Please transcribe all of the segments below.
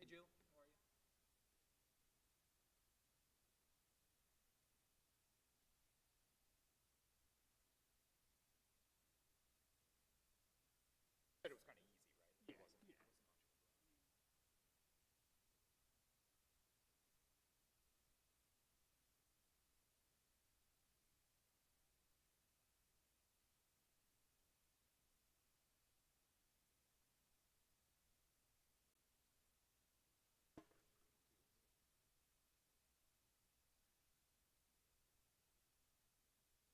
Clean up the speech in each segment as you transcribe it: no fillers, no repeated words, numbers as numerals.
Hey, Jill. How are you? Said it was kind of easy, right? It wasn't. It wasn't much of a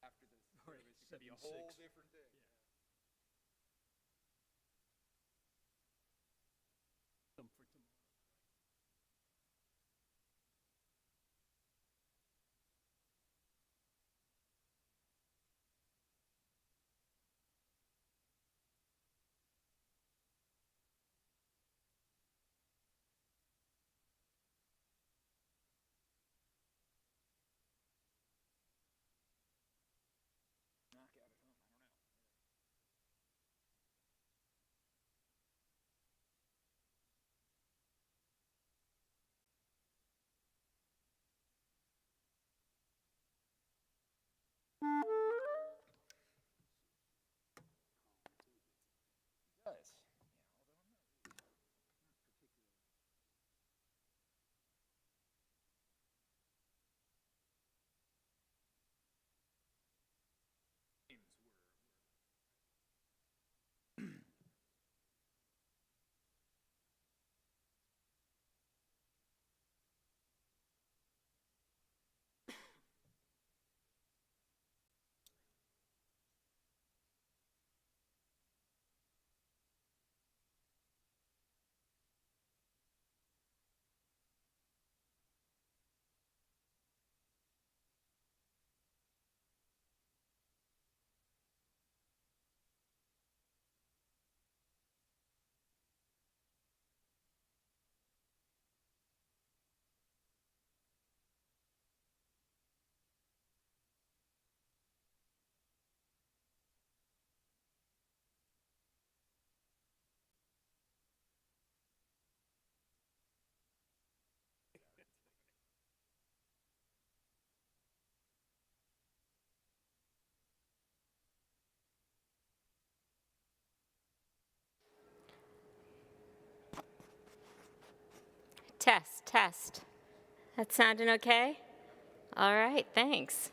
after this Right, service, it could be a whole 7-6. different thing. Yeah. Some for tomorrow. Knockout at home. I don't know. He does. Yeah, although I'm not particularly. Games Test, test. That sounding okay? All right, thanks.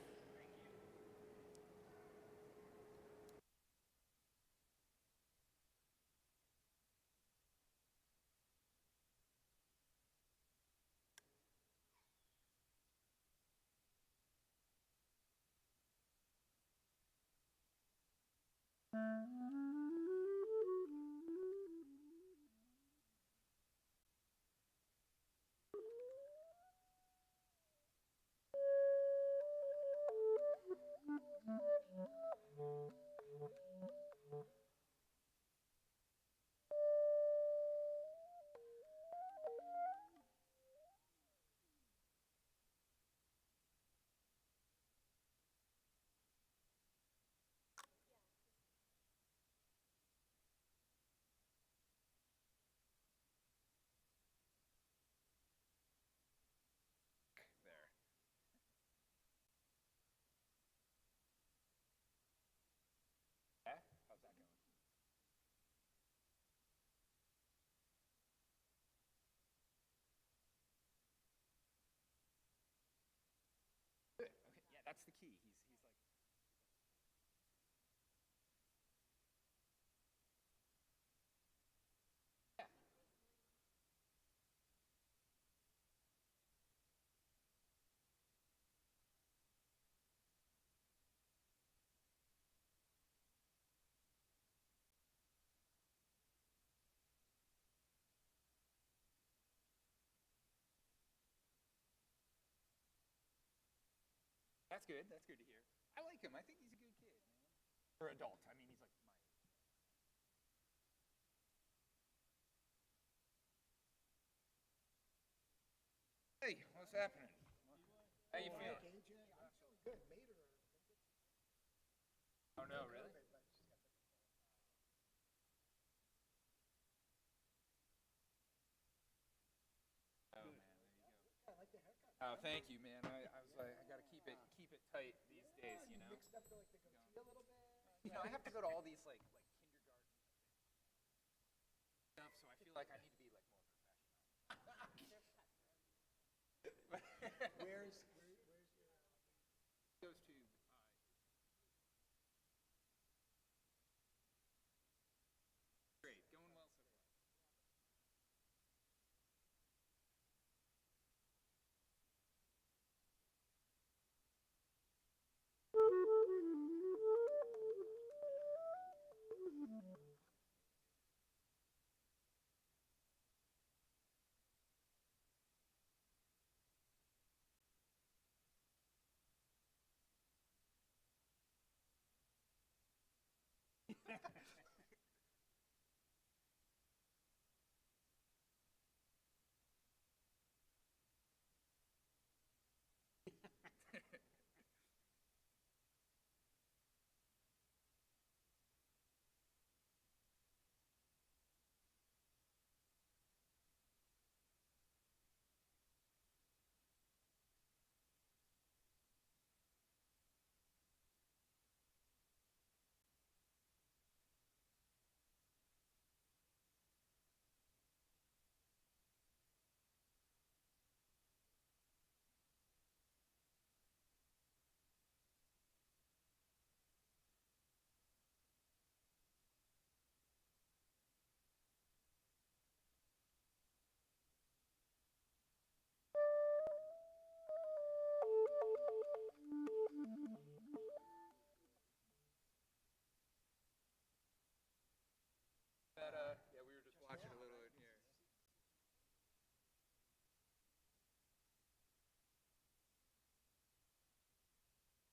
there. Yeah. How's that going? Good. Okay. Yeah, that's the key. He's like. Yeah. That's good. That's good to hear. I like him. I think he's a good kid, man. For adult. I mean, he's like my age. Hey, what's happening? How you feeling? Oh no, really? Oh, thank you, man. I was like, I gotta keep it tight these days, you know. Mixed up like the goatee a little bit. You know, I have to go to all these like kindergarten stuff, so I feel like I need to be like more professional. Where's your? Goes to great, going well so far. That yeah, we were just watching a little in here.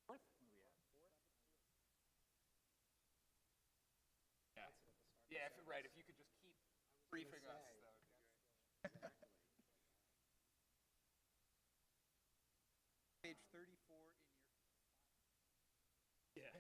Fourth? Where we at? Fourth? Yeah. Yeah, right. If you could just keep briefing us, that would be great. Page 34 in your. Yeah.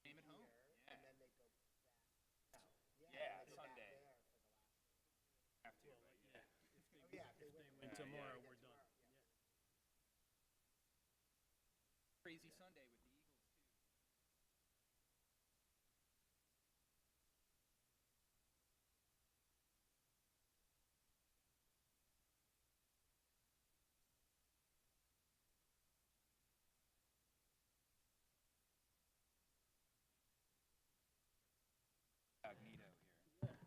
Name it home. Yeah. And then they go back. Yeah, they go back Sunday. there for the last. Have to, Well, but yeah. yeah. If they Oh, yeah, if they win win tomorrow, yeah. we're done. Yeah. Crazy Sunday with the Eagles too. Incognito here.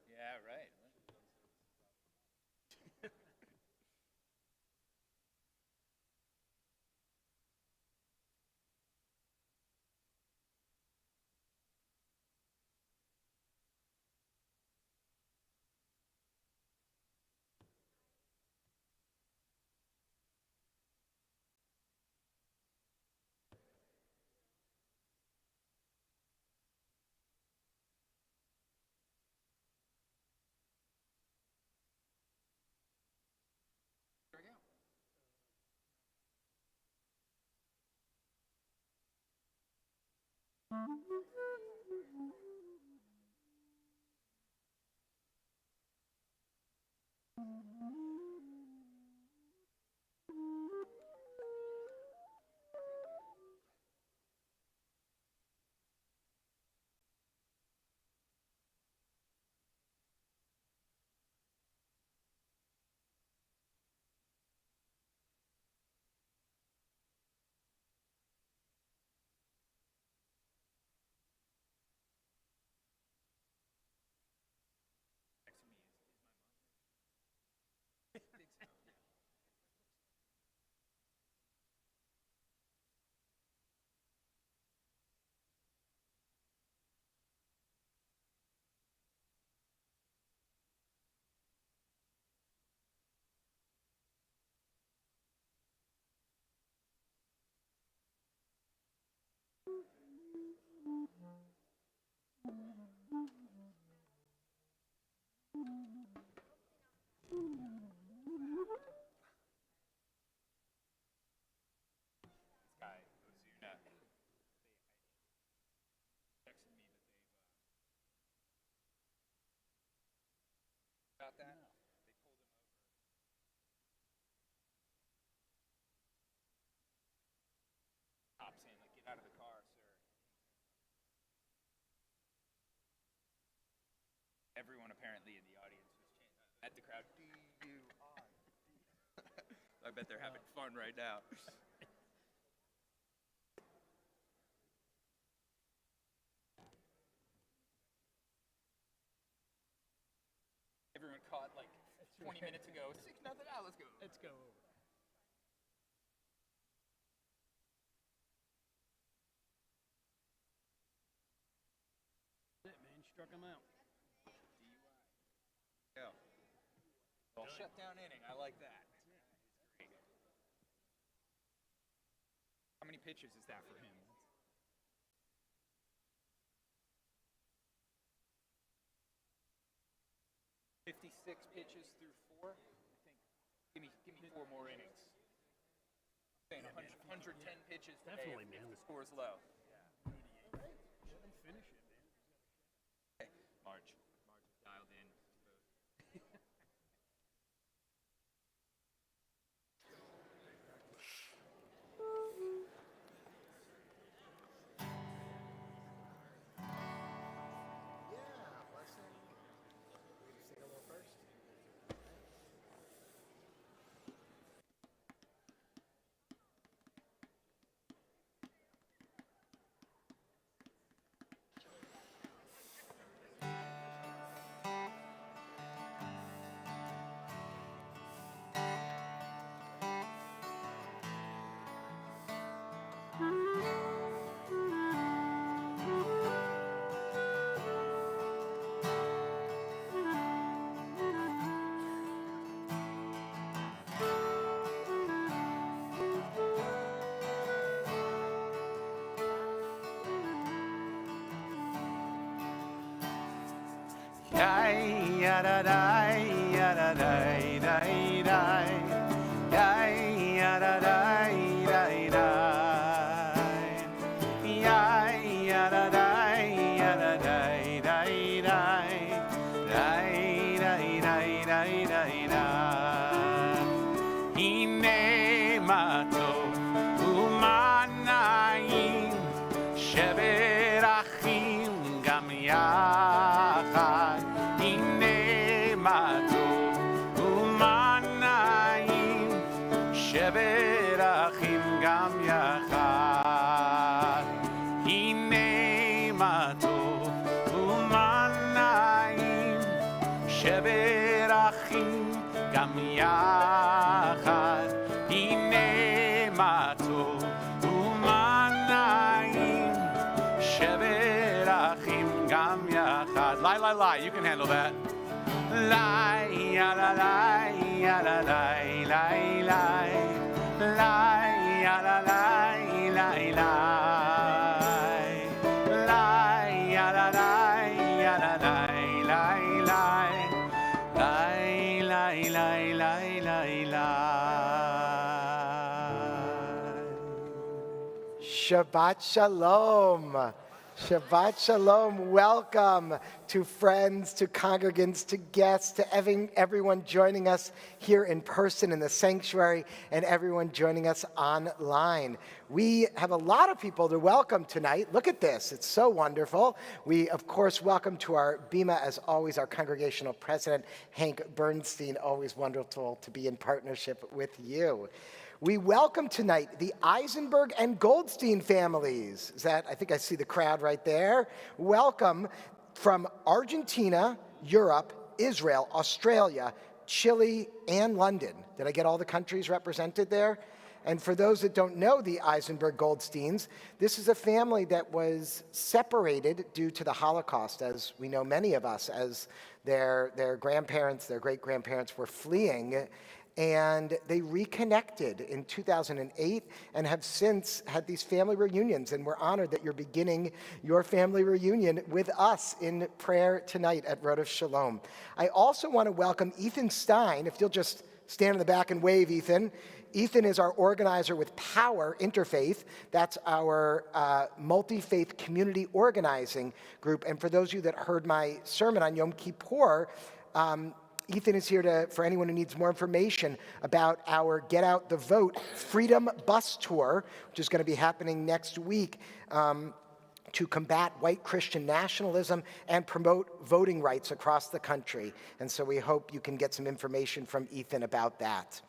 Yeah, right. There we go. This guy, Ozuna, texted me that about that. They pulled him over. Cop saying, like, get out of the car, sir. Everyone apparently in the audience was chanting at the crowd, D-U-I. I bet they're having fun right now. Everyone caught like 20 minutes ago. 6-0. Let's go. Let's go over. That's it, man. Struck him out. Go. Well, shut down inning. I like that. Great. How many pitches is that for him? 56 pitches through 4. I think. Give me 4 more innings. I'm saying 110 pitches today. Definitely, if man. the score's low. Let him finish it, man. Okay. Marge is dialed in. You can handle that. La ya la la ya la la la la la ya la la la la la ya la la ya la la la la la. Shabbat Shalom. Shabbat Shalom. Welcome to friends, to congregants, to guests, to everyone joining us here in person in the sanctuary and everyone joining us online. We have a lot of people to welcome tonight. Look at this. It's so wonderful. We, of course, welcome to our Bima, as always, our congregational president, Hank Bernstein. Always wonderful to be in partnership with you. We welcome tonight the Eisenberg and Goldstein families. I think I see the crowd right there. Welcome from Argentina, Europe, Israel, Australia, Chile, and London. Did I get all the countries represented there? And for those that don't know the Eisenberg Goldsteins, this is a family that was separated due to the Holocaust, as we know many of us, as their grandparents, their great-grandparents were fleeing. And they reconnected in 2008 and have since had these family reunions. And we're honored that you're beginning your family reunion with us in prayer tonight at Road of Shalom. I also want to welcome Ethan Stein. If you'll just stand in the back and wave, Ethan. Ethan is our organizer with Power Interfaith. That's our multi-faith community organizing group. And for those of you that heard my sermon on Yom Kippur, Ethan is here for anyone who needs more information about our Get Out the Vote Freedom Bus Tour, which is going to be happening next week to combat white Christian nationalism and promote voting rights across the country. And so we hope you can get some information from Ethan about that.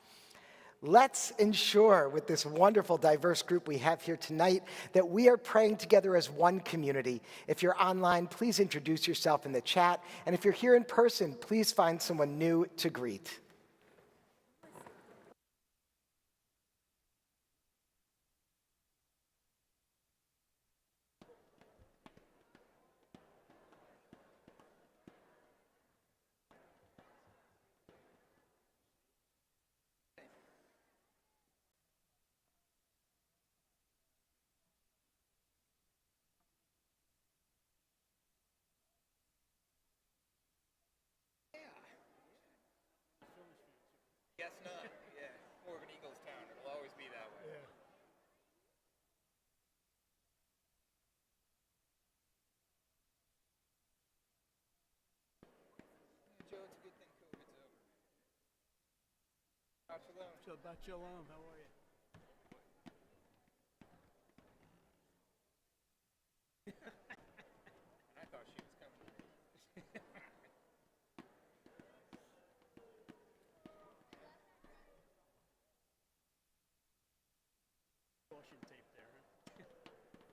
Let's ensure with this wonderful, diverse group we have here tonight that we are praying together as one community. If you're online, please introduce yourself in the chat. And if you're here in person, please find someone new to greet. Guess not. Yeah, more of an Eagles town. It'll always be that way. Yeah. Joe, it's a good thing COVID's over. Shalom. Shabbat Shalom. How are you? And I thought she was coming to me. Caution tape there, huh?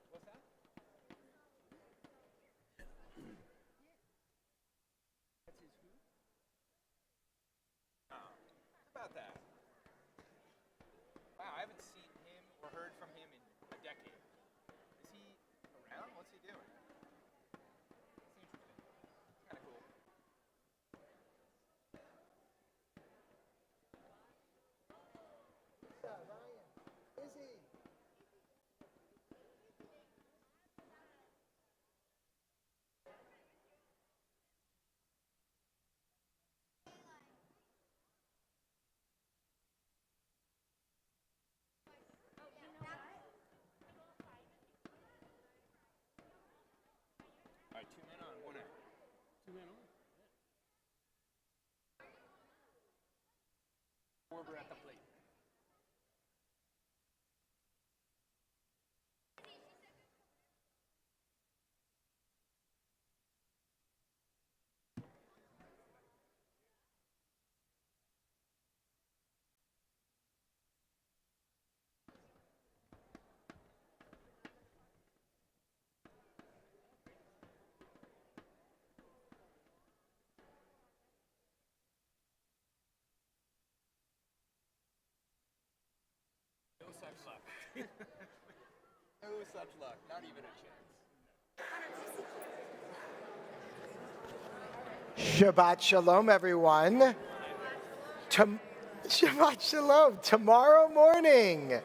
What's that? That's his who? Oh, how about that? Wow, I haven't seen him or heard from him in a decade. Is he around? What's he doing? That's interesting. It's kind of cool. All right, 2 men on, 1 out. 2 men on. Orber at the plate. No such luck. No such luck. Not even a chance. Shabbat Shalom, everyone. Shabbat Shalom. Tomorrow morning,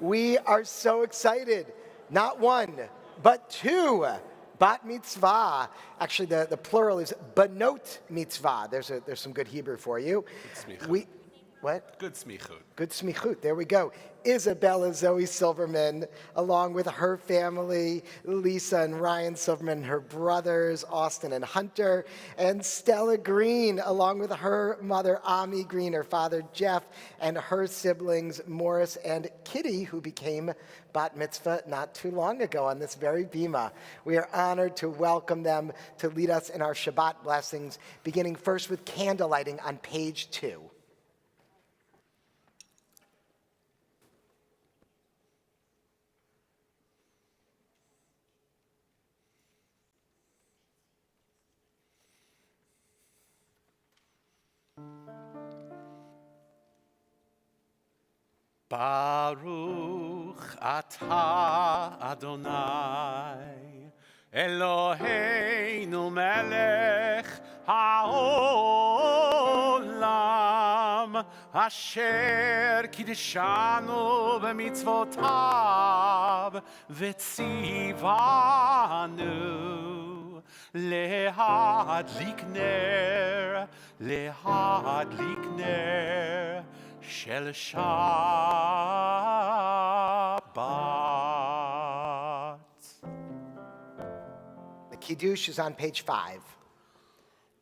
we are so excited. Not one, but 2 bat mitzvah. Actually, the plural is banot mitzvah. There's some good Hebrew for you. What? Good smichut. Good smichut. There we go. Isabella Zoe Silverman, along with her family, Lisa and Ryan Silverman, her brothers, Austin and Hunter, and Stella Green, along with her mother, Ami Green, her father, Jeff, and her siblings, Morris and Kitty, who became bat mitzvah not too long ago on this very bima. We are honored to welcome them to lead us in our Shabbat blessings, beginning first with candle lighting on page 2. Baruch atah Adonai Eloheinu melech haolam אשר קידשנו במצוותיו וציוונו להדליק נר של Shabbat. The Kiddush is on page 5.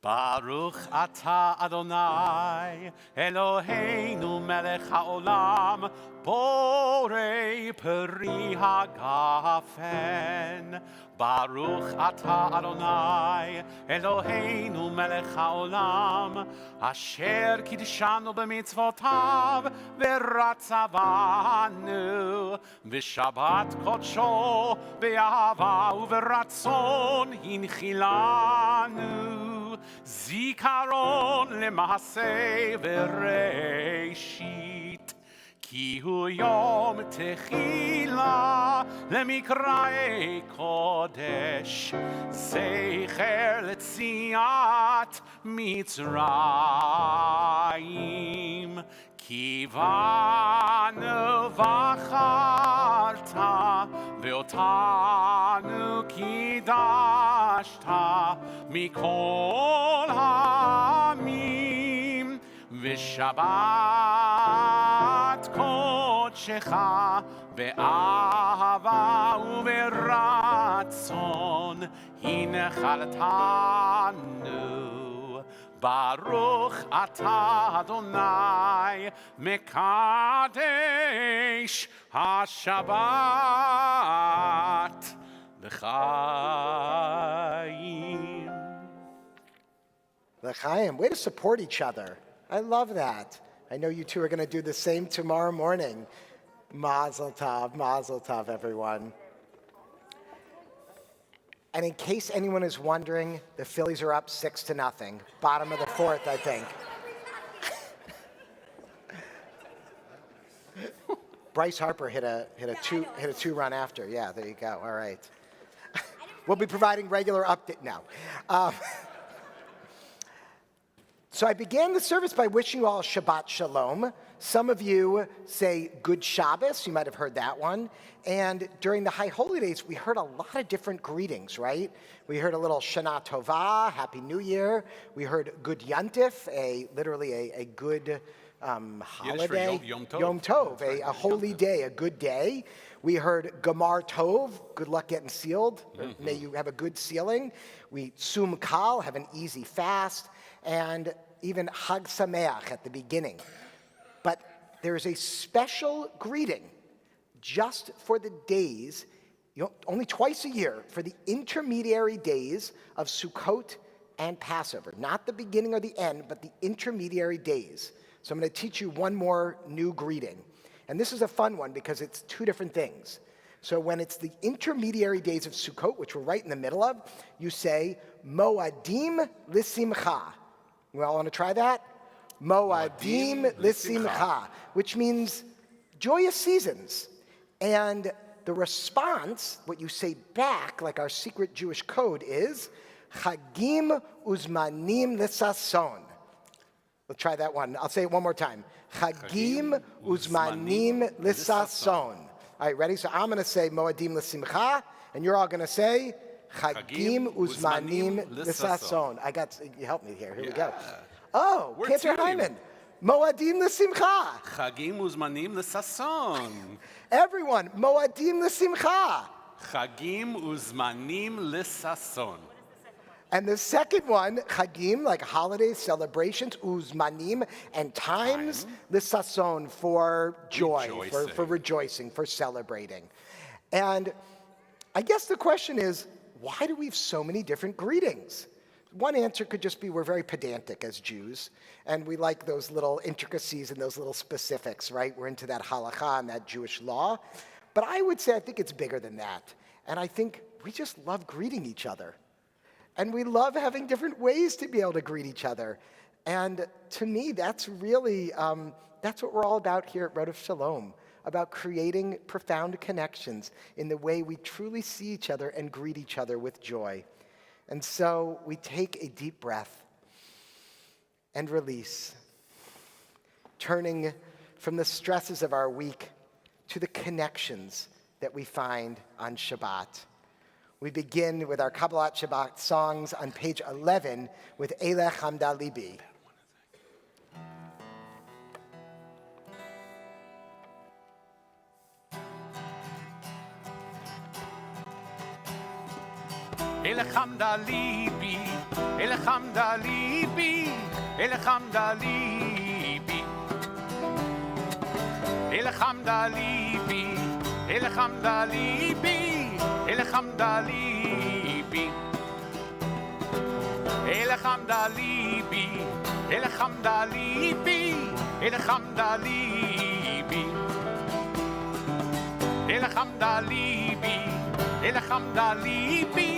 Baruch atah Adonai Eloheinu melech haolam borei peri hagafen. Baruch atah Adonai Eloheinu melech haolam asher kiddishanu b'mitzvotav v'ratzavanu v'shabbat kodsho be'ahava u'v'ratzon hinchilanu זיכרון למעשה וראשית כי הוא יום תחילה למקראי קודש זכר ליציאת מצרים כי בנו בחרת ואותנו קידשת מכל העמים ושבת קודשך באהבה וברצון הנחלתנו ברוך אתה אדוני מקדש השבת לחיים. L'chaim, way to support each other. I love that. I know you two are going to do the same tomorrow morning. Mazel tov, everyone. And in case anyone is wondering, the Phillies are up 6-0. Bottom of the fourth, I think. Bryce Harper hit a two-run after. Yeah, there you go. All right. We'll be providing regular update now. So I began the service by wishing you all Shabbat Shalom. Some of you say Good Shabbos. You might have heard that one. And during the High Holy Days, we heard a lot of different greetings, right? We heard a little Shana Tova, Happy New Year. We heard Good Yantif, literally a good holiday. Yom Tov. Yom Tov, a holy day, a good day. We heard Gamar Tov, good luck getting sealed. May you have a good sealing. We Sum Kal, have an easy fast. And even Hag Sameach at the beginning. But there is a special greeting just for the days, only twice a year, for the intermediary days of Sukkot and Passover. Not the beginning or the end, but the intermediary days. So I'm going to teach you one more new greeting. And this is a fun one because it's two different things. So when it's the intermediary days of Sukkot, which we're right in the middle of, you say, Moadim L'Simcha. You all want to try that? Moadim L'Simcha, which means joyous seasons. And the response, what you say back, like our secret Jewish code, is Chagim Uzmanim L'Sason. Let's try that one. I'll say it one more time. Chagim Uzmanim L'Sason. All right, ready? So I'm going to say Moadim L'Simcha, and you're all going to say Chagim Uzmanim L'Sason. You helped me here. Here we go. Oh, Cantor Hyman. Moadim L'Simcha. Chagim Uzmanim L'Sason. Everyone, Moadim L'Simcha. Chagim Uzmanim L'Sason. And the second one, Chagim, like holidays, celebrations, Uzmanim, and times, L'Sason, for joy, for rejoicing, for celebrating. And I guess the question is, why do we have so many different greetings? One answer could just be we're very pedantic as Jews, and we like those little intricacies and those little specifics, right? We're into that halakha and that Jewish law. But I would say I think it's bigger than that. And I think we just love greeting each other. And we love having different ways to be able to greet each other. And to me, that's really, that's what we're all about here at Rodef Shalom, about creating profound connections in the way we truly see each other and greet each other with joy. And so we take a deep breath and release. turning from the stresses of our week to the connections that we find on Shabbat. We begin with our Kabbalat Shabbat songs on page 11 with Elech Hamda Libi. Elech Hamda Libi, Elech Hamda Libi, Elech Hamda Libi. Elech Hamda Libi, Elech Hamda Libi, Elech Hamda Libi. Elech Hamda Libi, Elech Hamda Libi, Elech Hamda Libi. Elech Hamda Libi, Elech Hamda Libi,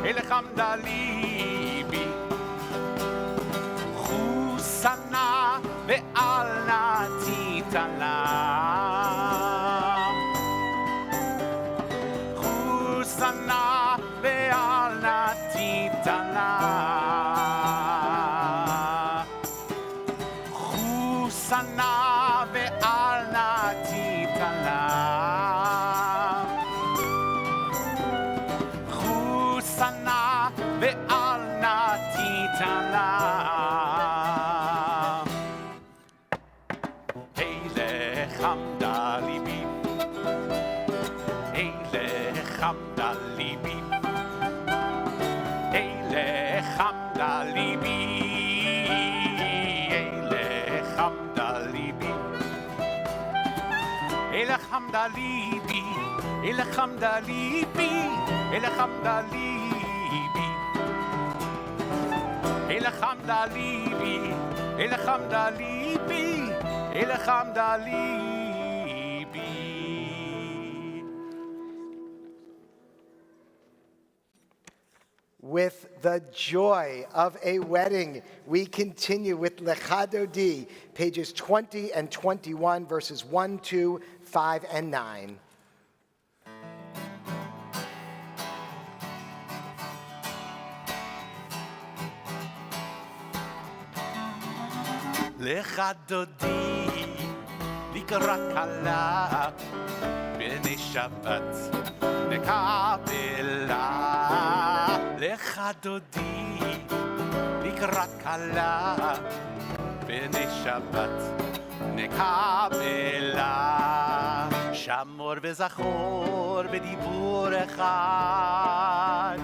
Elech Hamda Libi. Chusana ve'al natitala. Chusana ve'al natitala. Chusana ve'al natitala. Chusana ve'al natitala. Elech Hamda Libi, Elech Hamda Libi, Elech Hamda Libi, Elech Hamda Libi, Elech Hamda Libi, Elech Hamda Libi, Elech Hamda Libi, Elech Hamda Libi, Elech Hamda Libi, Elech Hamda Libi. With the joy of a wedding, we continue with Lecha Dodi, pages 20 and 21, verses 1, 2, 5, and 9. Lecha Dodi, לקראת כלה, בני שבת נקבלה. לך דודי, לקראת כלה, בני שבת נקבלה. שמור וזכור בדיבור אחד,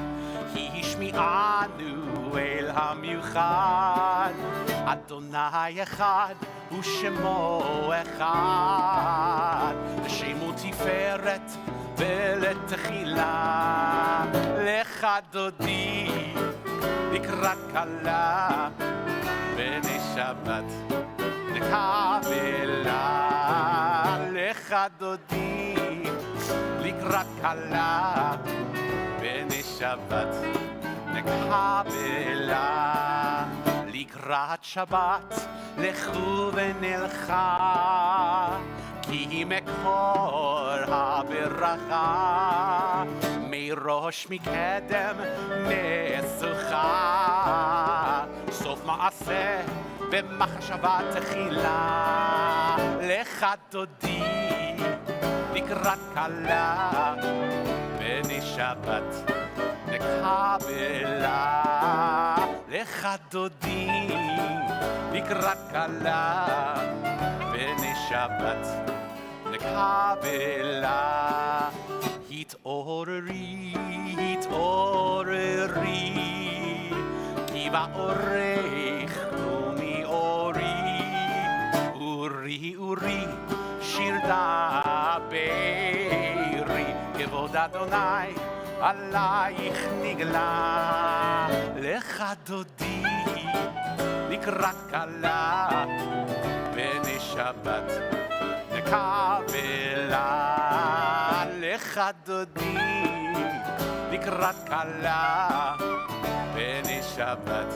כי השמיענו אל המיוחד. אדוני אחד ושמו אחד, ושמו תפארת ולתחילה. לך דודי, לקראת כלה, בני שבת נקבלה. לך דודי, לקראת כלה, בני שבת נקבלה. לקראת שבת לכו ונלכה, כי מקור הברכה, מראש מקדם משוכה, סוף מעשה במחשבה תחילה. לך דודי, לקראת כלה, בני שבת נקבלה. לך דודי, לקראת כלה, בני שבת נקבלה. התעוררי, התעוררי, כי באורך ומאורי. אורי, אורי, שיר דברי, כבוד אדוני עלייך נגלה. לך דודי, לקראת כלה, בני שבת נקבלה. לך דודי, לקראת כלה, בני שבת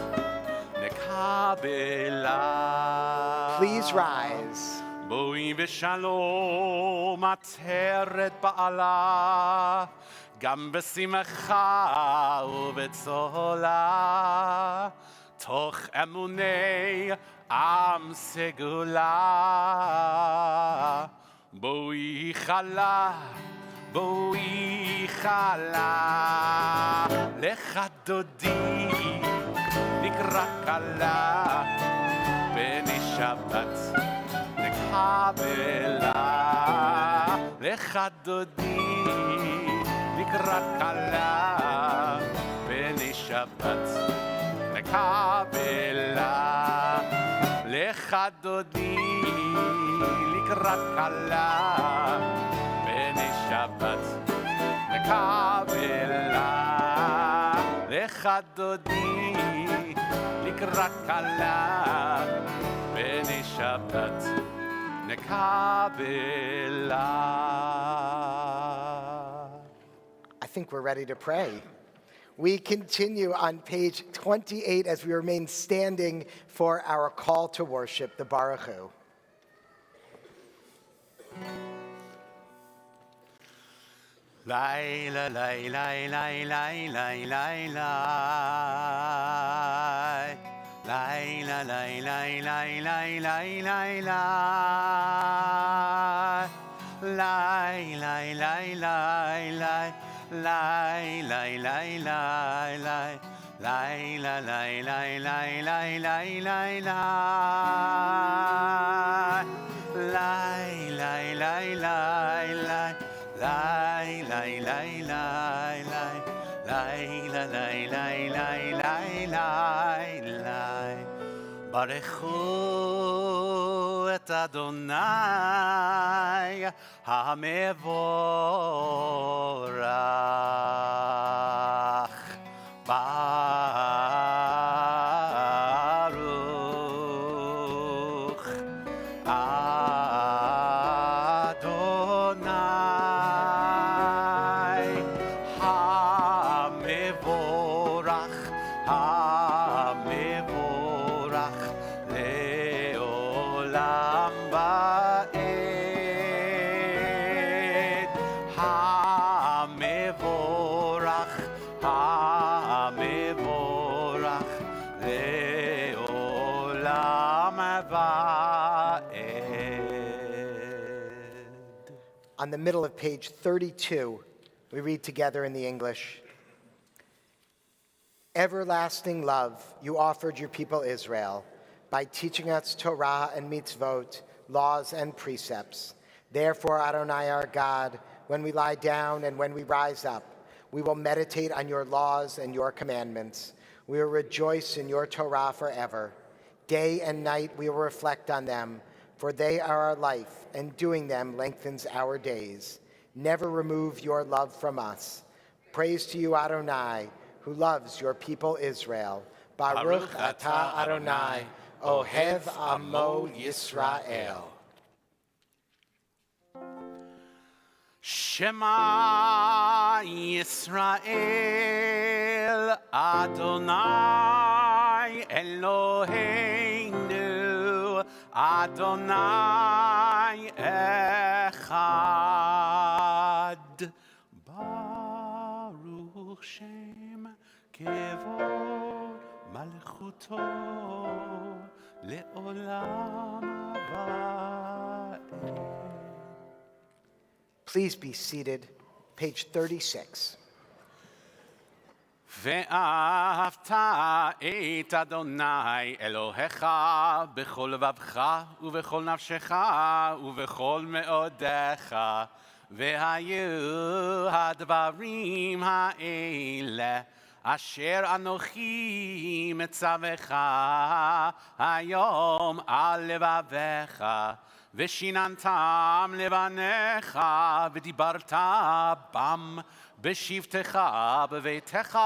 נקבלה. Please rise. בואי בשלום עטרת בעלה, גם בשמחה ובצהלה, תוך אמוני עם סגולה, בואי חלה, בואי חלה, לך דודי נקרא כלה, בני שבת נקבלה, לך דודי נקרא כלה, בני שבת נקבלה, לך דודי לקראת כלה, בני שבת נקבלה, לך דודי לקראת כלה, בני שבת נקבלה. I think we're ready to pray. We continue on page 28 as we remain standing for our call to worship, the Baruch Hu. Laila, laila, laila, laila, laila. Laila, laila, laila, laila, laila. Laila, laila, laila. Lai, lai, lai, lai, lai. Lai, la, lai, lai, lai, lai, lai, lai, lai. Lai, lai, lai, lai, lai. Lai, lai, lai, lai, lai. Lai, la, lai, lai, lai, lai, lai, lai. ברכו את אדוני המבורך, ברוך אדוני המבורך, המבורך לעולם ועד, המבורך, המבורך לעולם ועד. On the middle of page 32, we read together in the English. Everlasting love, you offered your people Israel by teaching us Torah and mitzvot, laws and precepts. Therefore, Adonai our God, when we lie down and when we rise up, we will meditate on your laws and your commandments. We will rejoice in your Torah forever. Day and night we will reflect on them, for they are our life, and doing them lengthens our days. Never remove your love from us. Praise to you, Adonai, who loves your people Israel. Baruch atah Adonai, ohev amo Yisrael. Shema Yisrael, Adonai Eloheinu, Adonai Echad. Baruch Shem Kevod Malchuto Le'olam Haba. Please be seated. Page 36. ואהבת את אדוני אלוהיך בכל לבבך ובכל נפשך ובכל מאודיך, והיו הדברים האלה אשר אנוכי מצווך היום על לבביך, ושיננתם לבניך ודיברת בם בשבתך בביתך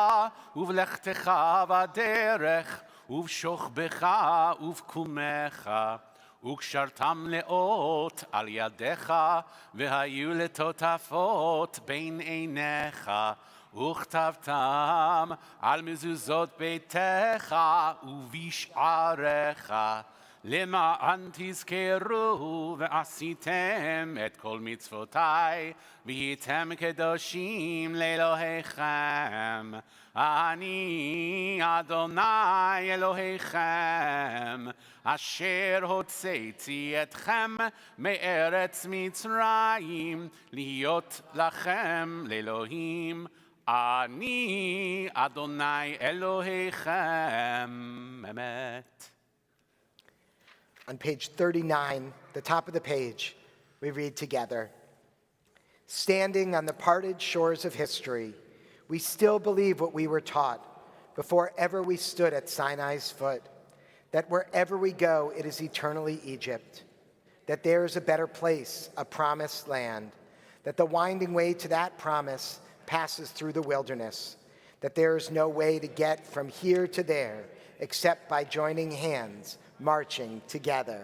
ובלכתך בדרך ובשוכבך ובקומך, וקשרתם לאות על ידיך והיו לטוטפות בין עיניך, וכתבתם על מזוזות ביתך ובשעריך, למען תזכרו ועשיתם את כל מצוותיי, והייתם קדושים לאלוהיכם. אני אדוני אלוהיכם, אשר הוצאתי אתכם מארץ מצרים, להיות לכם לאלוהים. אני אדוני אלוהיכם, אמת. On page 39, the top of the page, we read together, "Standing on the parted shores of history, we still believe what we were taught before ever we stood at Sinai's foot, that wherever we go, it is eternally Egypt, that there is a better place, a promised land, that the winding way to that promise passes through the wilderness, that there is no way to get from here to there except by joining hands, marching together."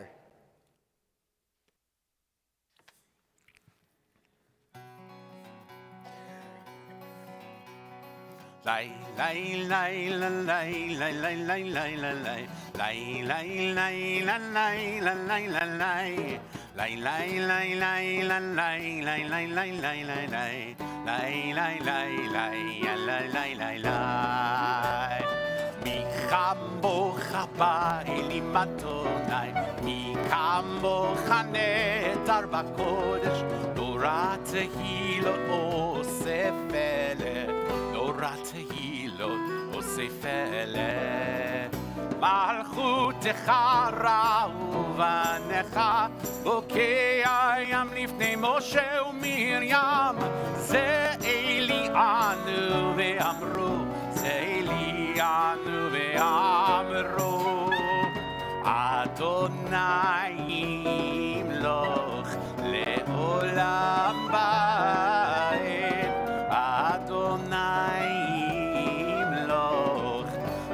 Lay, lay, lay, lay, lay, lay, lay, lay, lay, lay, lay, lay, lay, lay, lay, lay, lay, lay. Lay, lay, lay, lay, lay, lay, lay, lay, lay, lay, lay, lay. Lay, lay, lay, lay, lay, lay, lay. מחמוך באלים אדוני, מחמוך נטר בקודש, נורא תהילות עושה פלא, נורא תהילות עושה פלא. מלכותך רעו ובניך, בוקע ים לפני משה ומרים, זה אלינו ואמרו, זה אלינו ואמרו, אדוני ימלוך לעולם ועד, אדוני ימלוך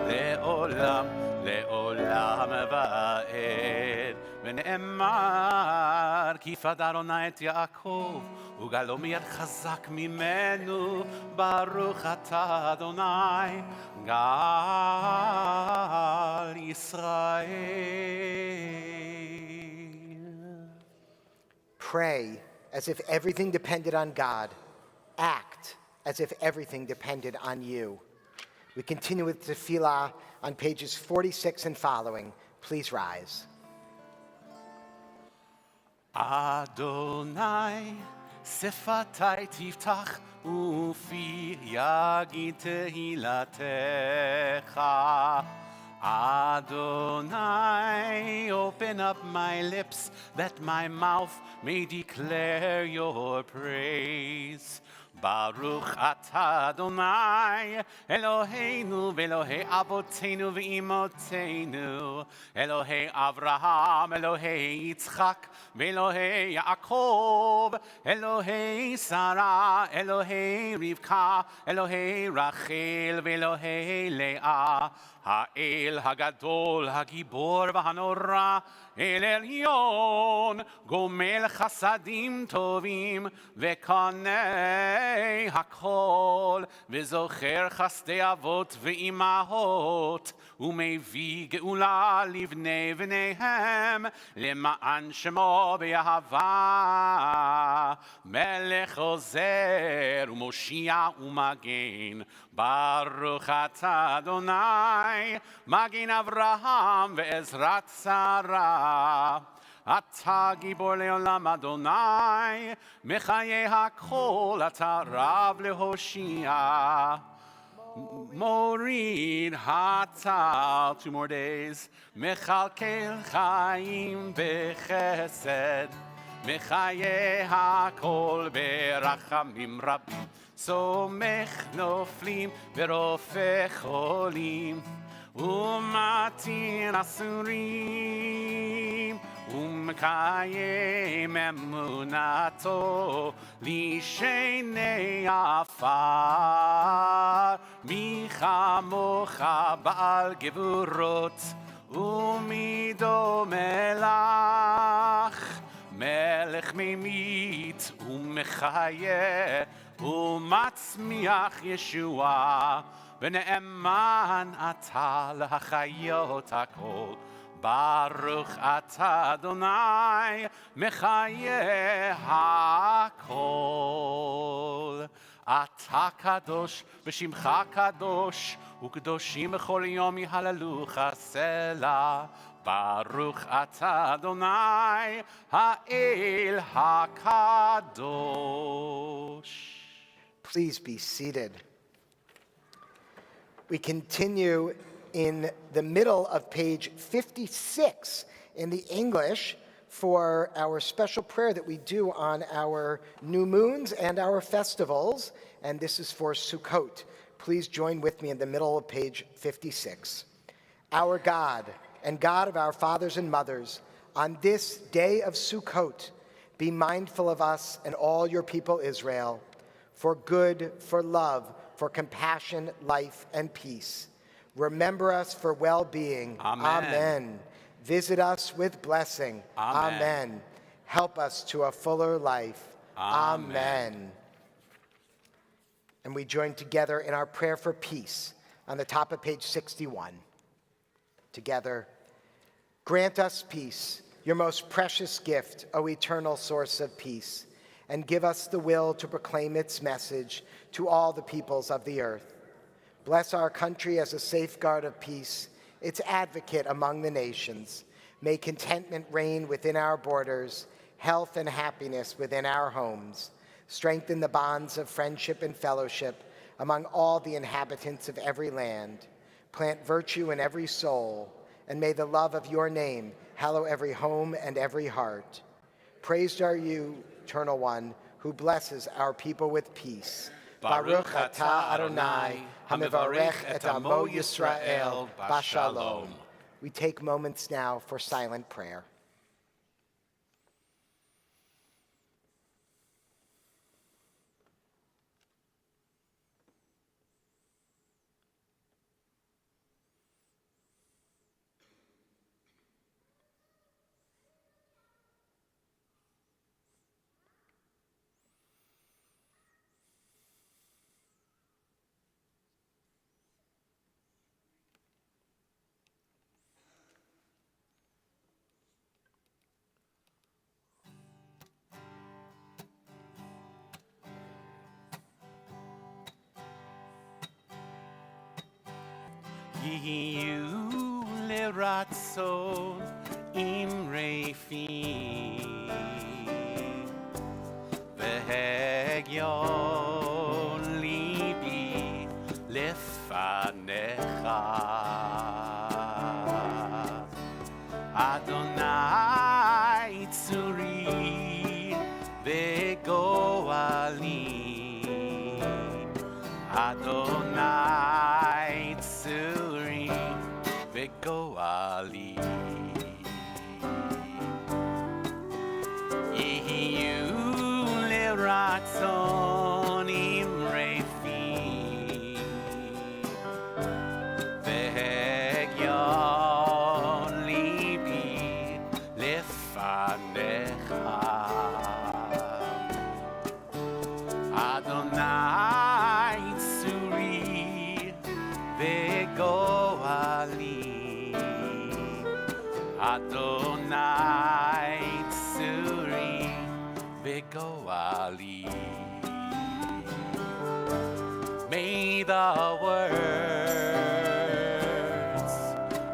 לעולם, לעולם ועד. ונאמר, כי פדה אדוני את יעקב, וגלו מיד חזק ממנו, ברוך אתה אדוני, גל ישראל. Pray as if everything depended on God. Act as if everything depended on you. We continue with tefillah on pages 46 and following. Please rise. אדוני, שפתי תפתח ופי יגיד תהילתך. Adonai, open up my lips that my mouth may declare your praise. Baruch atah Adonai, Eloheinu ve'Elohei avotenu ve'imotenu, Elohei Avraham, Elohei Yitzchak, ve'Elohei Yaakov, Elohei Sarah, Elohei Rivka, Elohei Rachel, ve'Elohei Leah, האל הגדול, הגיבור והנורא, אל עליון, גומל חסדים טובים, וקונה הכל, וזוכר חסדי אבות ואימהות, ומביא גאולה לבני בניהם, למען שמו באהבה. מלך עוזר ומושיע ומגן, ברוך אתה אדוני, מגן אברהם ועזרת שרה. אתה גיבור לעולם אדוני, מחיי הכל אתה רב להושיע. מוריד הצל, 2 more days, מכלכל חיים בחסד, מחיי הכל ברחמים רבים, סומך נופלים ורופא חולים, ומתיר אסורים, ומקיים אמונתו לשני עפר. מי כמוך בעל גבורות ומי דומה לך, מלך ממית ומחיה ומצמיח ישועה, ונאמן אתה להחיות הכל. Baruch atah Adonai mechaye hakol. Atah kadosh v'shimcha kadosh u'kedoshim b'chol yom yihalelucha Selah. Baruch atah Adonai ha'el hakadosh. Please be seated. We continue in the middle of page 56 in the English for our special prayer that we do on our new moons and our festivals, and this is for Sukkot. Please join with me in the middle of page 56. Our God and God of our fathers and mothers, on this day of Sukkot, be mindful of us and all your people Israel, for good, for love, for compassion, life, and peace. Remember us for well-being. Amen. Amen. Visit us with blessing. Amen. Amen. Help us to a fuller life. Amen. Amen. And we join together in our prayer for peace on the top of page 61. Together, grant us peace, your most precious gift, O eternal source of peace, and give us the will to proclaim its message to all the peoples of the earth. Bless our country as a safeguard of peace, its advocate among the nations. May contentment reign within our borders, health and happiness within our homes. Strengthen the bonds of friendship and fellowship among all the inhabitants of every land. Plant virtue in every soul, and may the love of your name hallow every home and every heart. Praised are you, Eternal One, who blesses our people with peace. Baruch atah Adonai, hamivarech et amo Yisrael, bashalom. We take moments now for silent prayer. Yiyu leratzon imrefi vehegyon libi lefanecha Adonai tzuri vegoali Adonai tzuri vegoali Yiyu leratzon imrefi vehegyon libi lefanecha Adonai tzuri vegoali Adonai tzuri vegoali May the words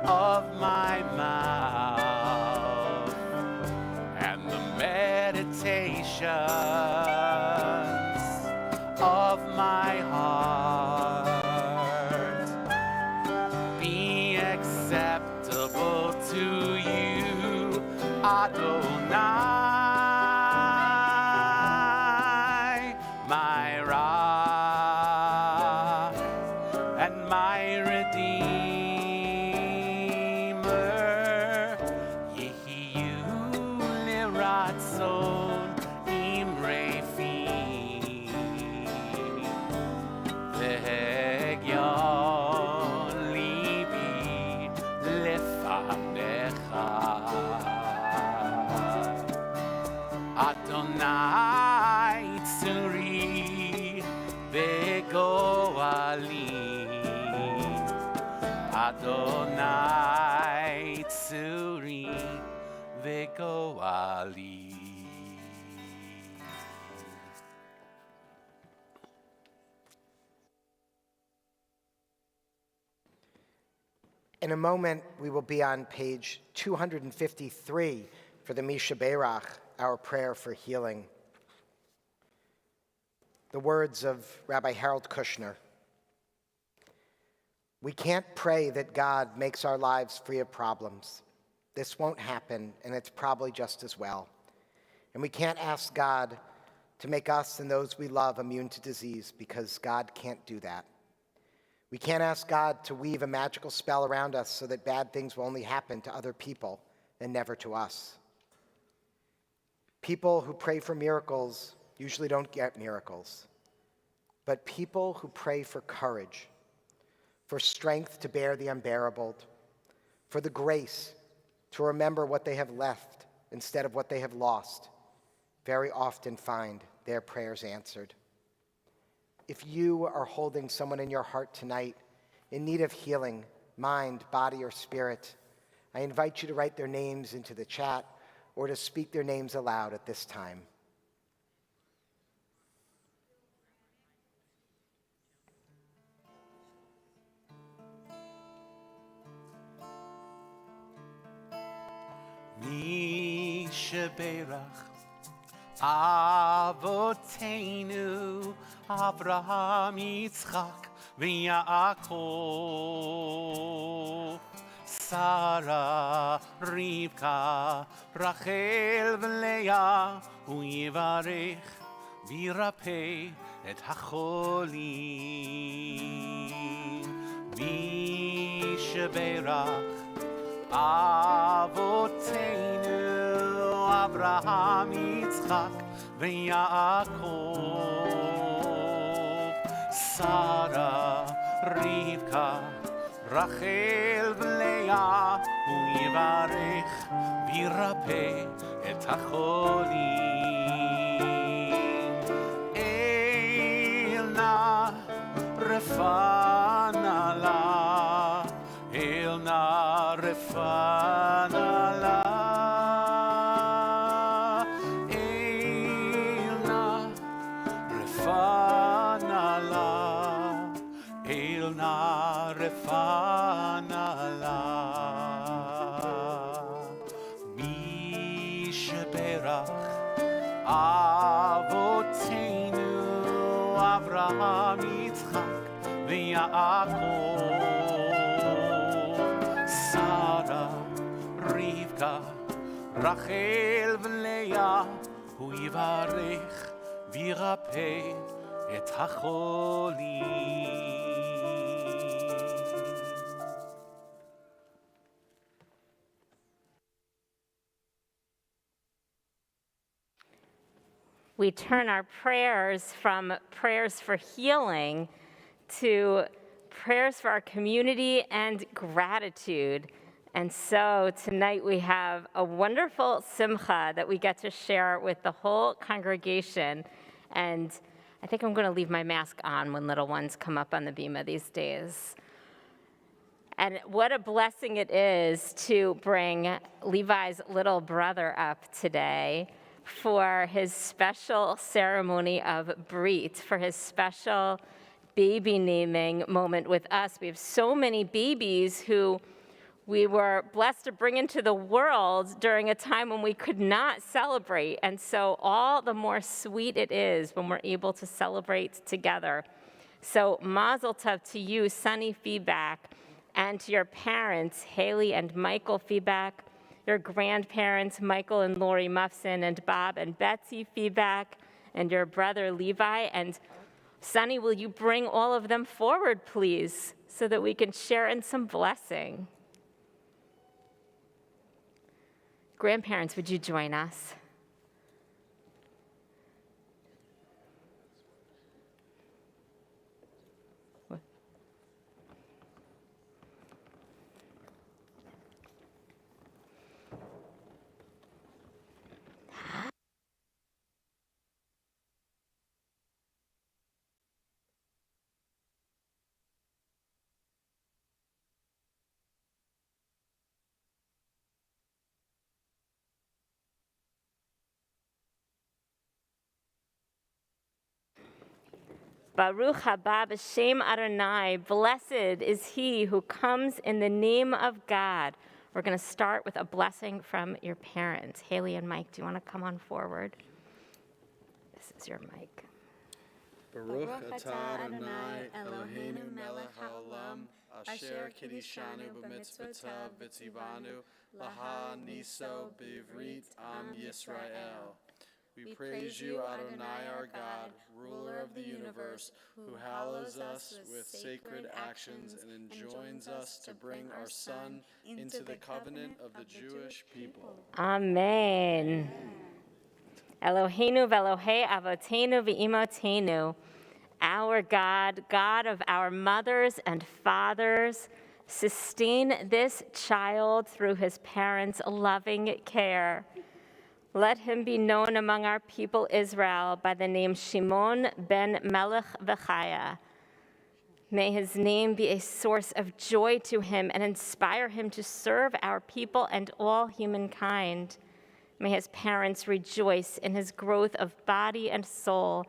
of my mouth and the meditations of my heart be acceptable to you, Adonai, my rock and my redeemer. Yehiyu leratzon imrefi vehegyon libi lefanecha Adonai tzuri vegoali Adonai Yitzuri Vegoali. In a moment, we will be on page 253 for the Misha Beirach, our prayer for healing. The words of Rabbi Harold Kushner. We can't pray that God makes our lives free of problems. This won't happen, and it's probably just as well. And we can't ask God to make us and those we love immune to disease, because God can't do that. We can't ask God to weave a magical spell around us so that bad things will only happen to other people and never to us. People who pray for miracles usually don't get miracles. But people who pray for courage, for strength to bear the unbearable, for the grace to remember what they have left instead of what they have lost, very often find their prayers answered. If you are holding someone in your heart tonight in need of healing, mind, body, or spirit, I invite you to write their names into the chat or to speak their names aloud at this time. Misha Beirach Avotenu Avraham Yitzchak V'Yaakov Sarah Rivka Rachel v'Leah U'Yivarech V'Yirapeh et HaCholim Misha Beirach Avotenu Avraham Yitzchak V'Yaakov Sarah Rivka Rachel v'Leah U'Yivarech V'Yirapeh et HaCholim Elna Refana la Elna Refana la Elna Refana la Elna Refana la Misha Beirach Avotenu Avraham Yitzchak V'Yaakov Sarah Rivka Rachel v'Leah U'Yivarech V'Yirapeh et HaCholim. We turn our prayers from prayers for healing to prayers for our community and gratitude. And so tonight we have a wonderful simcha that we get to share with the whole congregation. And I think I'm going to leave my mask on when little ones come up on the bima these days. And what a blessing it is to bring Levi's little brother up today for his special ceremony of Brit, for his special baby naming moment with us. We have so many babies who we were blessed to bring into the world during a time when we could not celebrate. And so all the more sweet it is when we're able to celebrate together. So mazel tov to you, Sunny feedback, and to your parents, Haley and Michael feedback, your grandparents, Michael and Lori Muffson, and Bob and Betsy feedback, and your brother Levi. And Sunny, will you bring all of them forward, please, so that we can share in some blessing? Grandparents, would you join us? Baruch haba b'shem Adonai. Blessed is he who comes in the name of God. We're going to start with a blessing from your parents. Haley and Mike, do you want to come on forward? This is your mic. Baruch atah Adonai Eloheinu melech haolam asher kiddushanu b'mitzvotav v'tzivanu laha niso b'ivrit am Yisrael. We praise you, Adonai our God, ruler of the universe, who hallows us with sacred actions and enjoins us to bring our Son into the covenant of the Jewish people. Amen. Eloheinu v'Elohei avotenu v'imotenu. Our God, God of our mothers and fathers, sustain this child through his parents' loving care. Let him be known among our people Israel by the name Shimon ben Melech V'chaya. May his name be a source of joy to him and inspire him to serve our people and all humankind. May his parents rejoice in his growth of body and soul.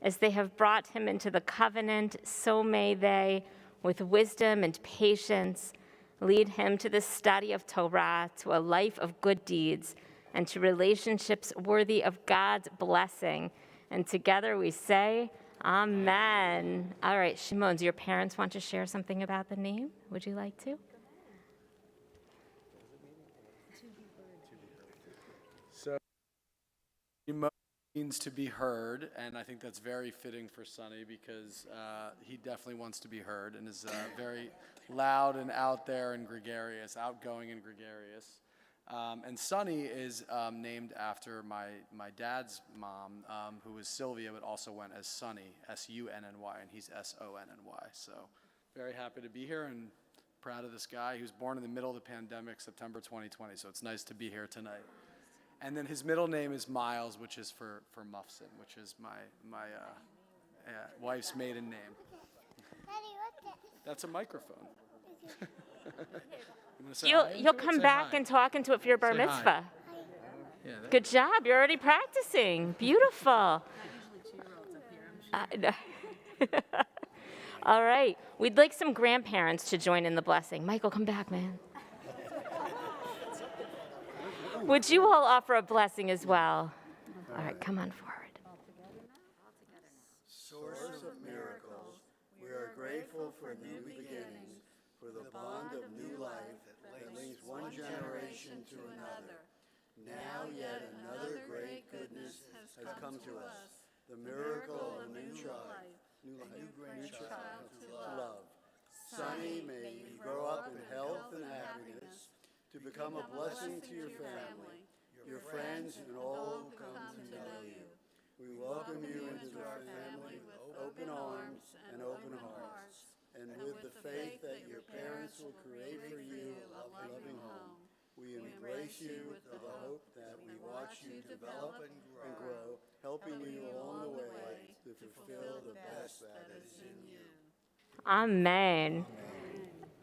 As they have brought him into the covenant, so may they, with wisdom and patience, lead him to the study of Torah, to a life of good deeds, and to relationships worthy of God's blessing. And together we say, Amen. All right, Shimon, do your parents want to share something about the name? Would you like to? So, means to be heard, and I think that's very fitting for Sonny because he definitely wants to be heard and is very loud and out there and gregarious, outgoing and gregarious. And Sonny is named after my dad's mom, who was Sylvia, but also went as Sonny, S-U-N-N-Y, and he's S-O-N-N-Y. So very happy to be here and proud of this guy. He was born in the middle of the pandemic, September 2020, so it's nice to be here tonight. And then his middle name is Miles, which is for Mufsin, which is my wife's maiden name. That's a microphone. You'll come back and talk into it for your bar Say hi. mitzvah. Yeah, Good job. You're already practicing. Beautiful. All right. We'd like some grandparents to join in the blessing. Michael, come back, man. Would you all offer a blessing as well? All right, come on forward. Source of miracles, we are grateful for new beginnings, for the bond of new life that links one generation to another. Now yet another great goodness has come to us, the miracle of a new child, new child to love. Sonny, may you grow up in health and happiness, to become a blessing to your family, your friends, and all who come to know you. We welcome you into our family with open arms and open hearts, and with the faith that your parents will create for you a loving home. We embrace you with the hope that we watch you develop and grow, helping you along the way to fulfill the best that is in you. Amen.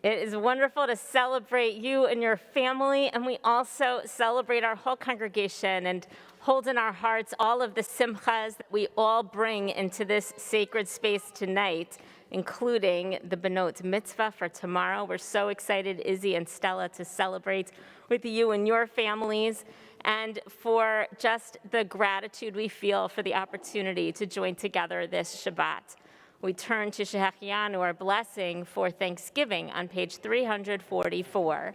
It is wonderful to celebrate you and your family, and we also celebrate our whole congregation and hold in our hearts all of the simchas that we all bring into this sacred space tonight, including the Benot Mitzvah for tomorrow. We're so excited, Izzy and Stella, to celebrate with you and your families, and for just the gratitude we feel for the opportunity to join together this Shabbat. We turn to Shehechianu, our blessing for Thanksgiving, on page 344.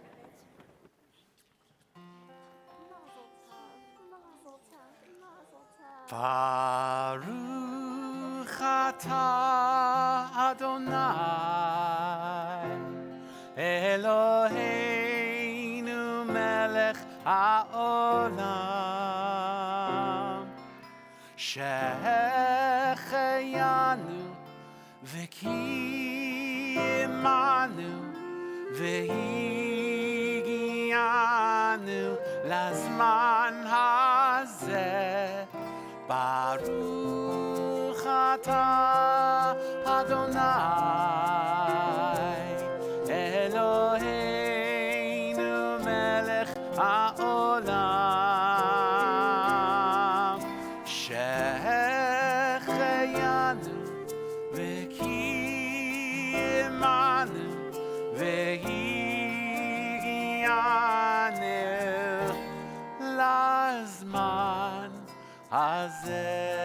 Baruch atah Adonai Eloheinu melech haolam Shehecheyanu v'kiyimanu v'higianu lazman hazeh Baruch atah Adonai Eloheinu melech haolam Shehecheyanu Vehi imanu, vehi yanu, lazman hazeh.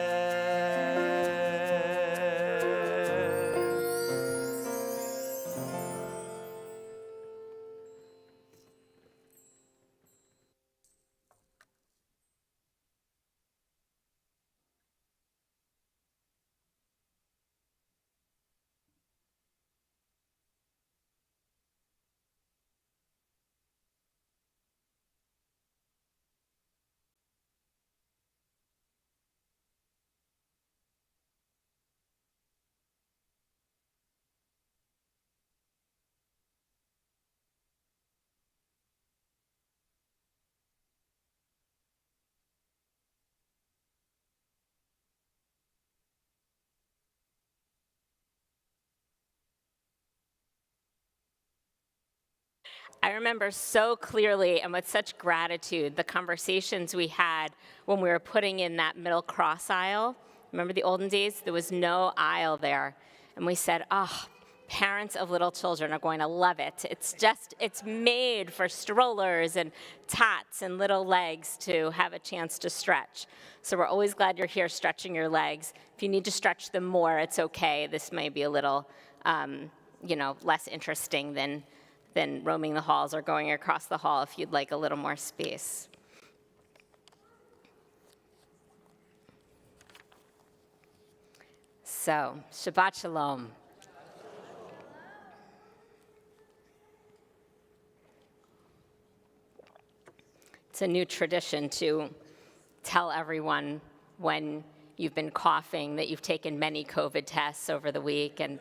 I remember so clearly and with such gratitude the conversations we had when we were putting in that middle cross aisle. Remember the olden days? There was no aisle there. And we said, oh, parents of little children are going to love it. It's made for strollers and tots and little legs to have a chance to stretch. So we're always glad you're here stretching your legs. If you need to stretch them more, it's okay. This may be a little, less interesting than roaming the halls or going across the hall if you'd like a little more space. So, Shabbat Shalom. It's a new tradition to tell everyone when you've been coughing that you've taken many COVID tests over the week, and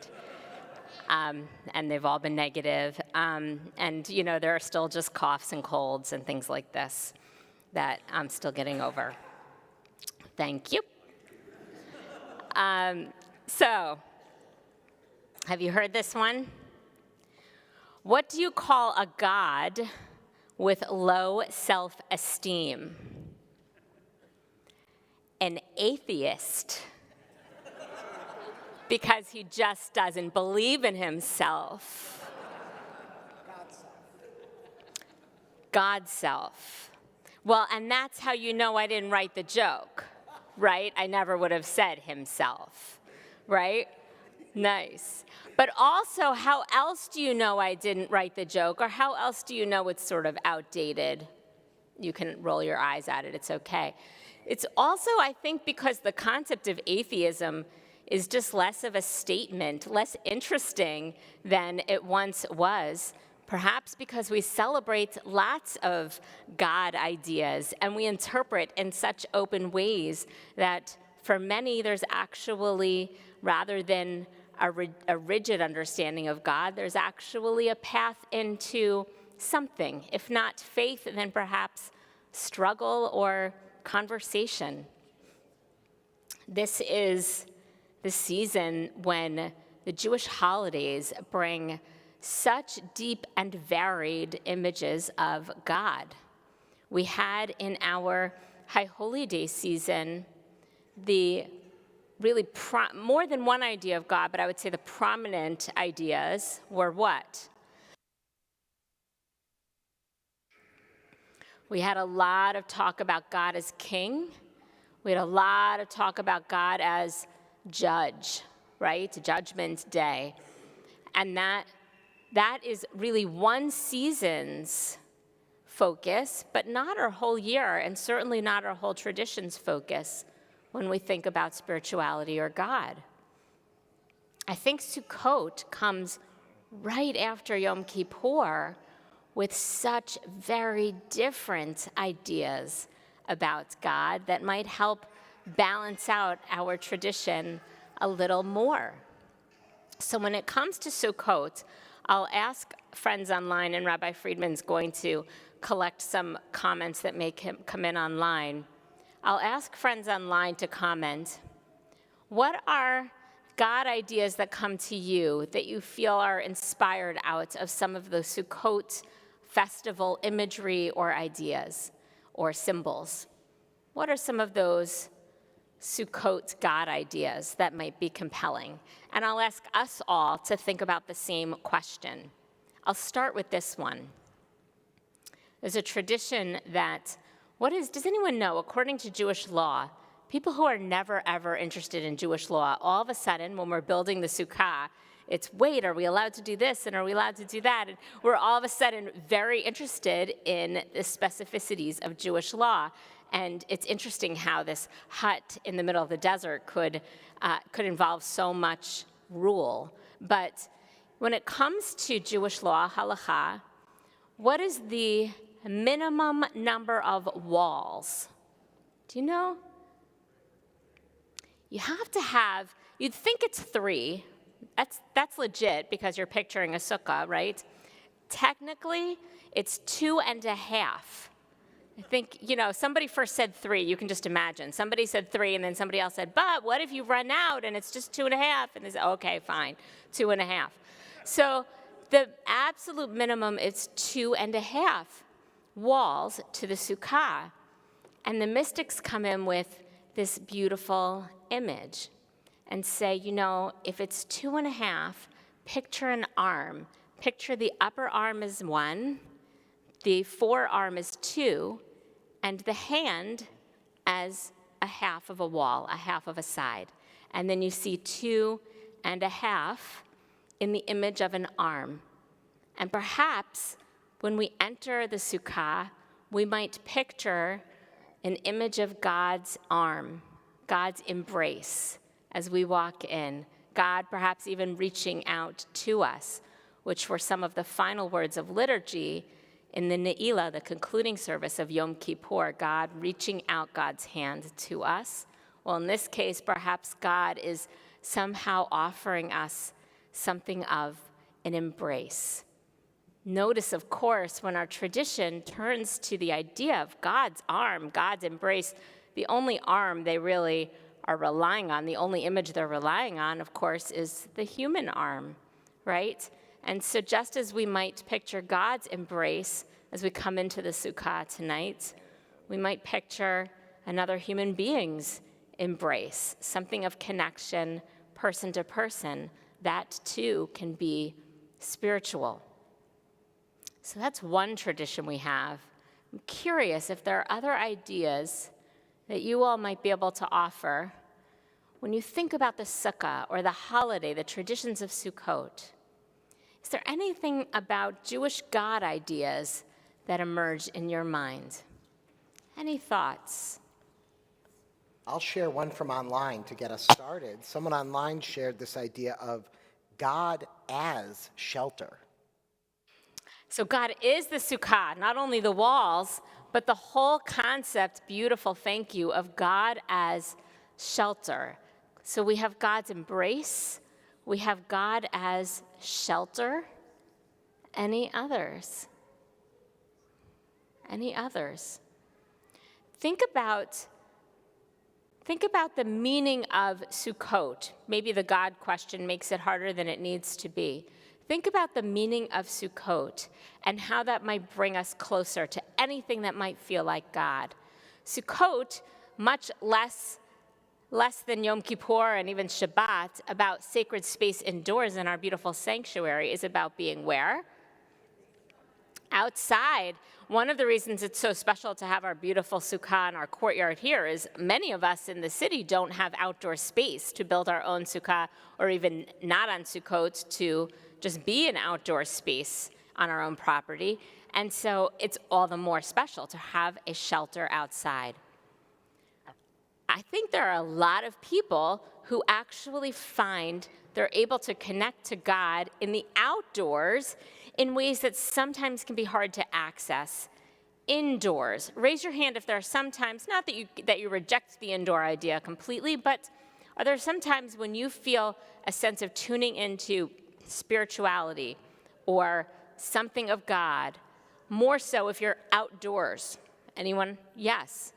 they've all been negative. There are still just coughs and colds and things like this that I'm still getting over. Thank you. So, have you heard this one? What do you call a God with low self-esteem? An atheist. Because he just doesn't believe in himself. God's self. Well, and that's how you know I didn't write the joke, right? I never would have said himself, right? Nice. But also, how else do you know I didn't write the joke, or how else do you know it's sort of outdated? You can roll your eyes at it, it's okay. It's also, I think, because the concept of atheism is just less of a statement, less interesting than it once was, perhaps because we celebrate lots of God ideas and we interpret in such open ways that for many there's actually, rather than a rigid understanding of God, there's actually a path into something, if not faith, then perhaps struggle or conversation. This is the season when the Jewish holidays bring such deep and varied images of God. We had in our High Holy Day season the really more than one idea of God, but I would say the prominent ideas were what? We had a lot of talk about God as king. We had a lot of talk about God as judge, right? Judgment Day. And that is really one season's focus, but not our whole year, and certainly not our whole tradition's focus when we think about spirituality or God. I think Sukkot comes right after Yom Kippur with such very different ideas about God that might help balance out our tradition a little more. So when it comes to Sukkot, I'll ask friends online, and Rabbi Friedman's going to collect some comments that may come in online. I'll ask friends online to comment. What are God ideas that come to you that you feel are inspired out of some of the Sukkot festival imagery or ideas or symbols? What are some of those Sukkot God ideas that might be compelling. And I'll ask us all to think about the same question. I'll start with this one. There's a tradition that, does anyone know, according to Jewish law, people who are never, ever interested in Jewish law, all of a sudden, when we're building the sukkah, it's, wait, are we allowed to do this, and are we allowed to do that? And we're all of a sudden very interested in the specificities of Jewish law. And it's interesting how this hut in the middle of the desert could involve so much rule. But when it comes to Jewish law, halakha, what is the minimum number of walls? Do you know? You have to have, you'd think it's 3. That's legit because you're picturing a sukkah, right? Technically, it's 2.5. I think, somebody first said 3, you can just imagine. Somebody said 3, and then somebody else said, but what if you run out and it's just 2.5? And they said, okay, fine, 2.5. So the absolute minimum is 2.5 walls to the sukkah. And the mystics come in with this beautiful image and say, if it's 2.5, picture an arm. Picture the upper arm is 1, the forearm is 2, and the hand as a half of a wall, a half of a side. And then you see 2.5 in the image of an arm. And perhaps when we enter the sukkah, we might picture an image of God's arm, God's embrace as we walk in, God perhaps even reaching out to us, which were some of the final words of liturgy in the Ne'ilah, the concluding service of Yom Kippur, God reaching out God's hand to us. Well, in this case, perhaps God is somehow offering us something of an embrace. Notice, of course, when our tradition turns to the idea of God's arm, God's embrace, the only arm they really are relying on, the only image they're relying on, of course, is the human arm, right? And so just as we might picture God's embrace as we come into the sukkah tonight, we might picture another human being's embrace, something of connection, person to person. That too can be spiritual. So that's one tradition we have. I'm curious if there are other ideas that you all might be able to offer when you think about the sukkah or the holiday, the traditions of Sukkot. Is there anything about Jewish God ideas that emerge in your mind? Any thoughts? I'll share one from online to get us started. Someone online shared this idea of God as shelter. So God is the sukkah, not only the walls, but the whole concept, beautiful, thank you, of God as shelter. So we have God's embrace, we have God as shelter. Any others? Any others? Think about the meaning of Sukkot. Maybe the God question makes it harder than it needs to be. Think about the meaning of Sukkot and how that might bring us closer to anything that might feel like God. Sukkot, much less than Yom Kippur and even Shabbat, about sacred space indoors in our beautiful sanctuary, is about being where? Outside. One of the reasons it's so special to have our beautiful sukkah in our courtyard here is many of us in the city don't have outdoor space to build our own sukkah, or even not on Sukkot to just be an outdoor space on our own property. And so it's all the more special to have a shelter outside. I think there are a lot of people who actually find they're able to connect to God in the outdoors in ways that sometimes can be hard to access indoors. Raise your hand if there are some times, not that you reject the indoor idea completely, but are there some times when you feel a sense of tuning into spirituality or something of God, more so if you're outdoors? Anyone? Yes.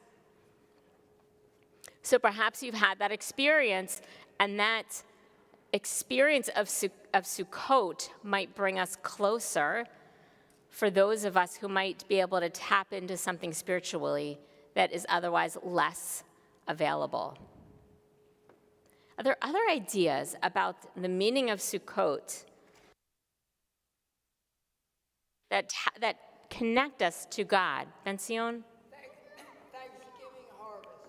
So perhaps you've had that experience, and that experience of Sukkot might bring us closer for those of us who might be able to tap into something spiritually that is otherwise less available. Are there other ideas about the meaning of Sukkot that connect us to God? Benzion? Thanksgiving harvest.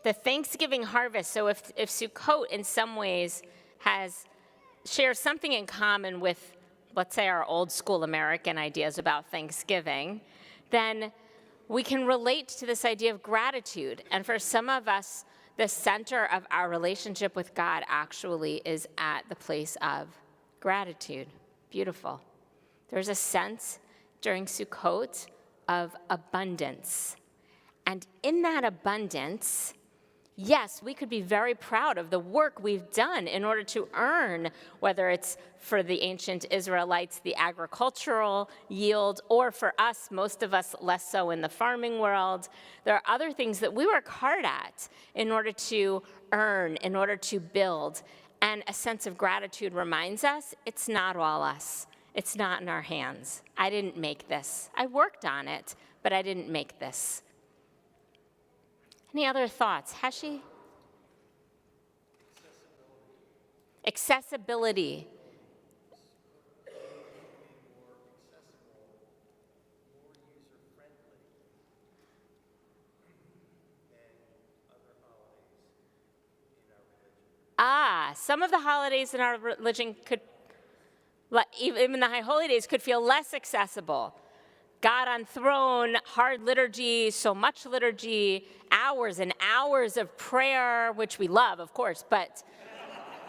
The Thanksgiving harvest. So if Sukkot in some ways shares something in common with, let's say, our old school American ideas about Thanksgiving, then we can relate to this idea of gratitude. And for some of us, the center of our relationship with God actually is at the place of gratitude. Beautiful. There's a sense during Sukkot of abundance. And in that abundance, yes, we could be very proud of the work we've done in order to earn, whether it's for the ancient Israelites, the agricultural yield, or for us, most of us less so in the farming world. There are other things that we work hard at in order to earn, in order to build. And a sense of gratitude reminds us it's not all us. It's not in our hands. I didn't make this. I worked on it, but I didn't make this. Any other thoughts? Heshi? Accessibility. Some of the holidays in our religion could, even the high holy days, could feel less accessible. God on throne, hard liturgy, so much liturgy, hours and hours of prayer, which we love, of course, but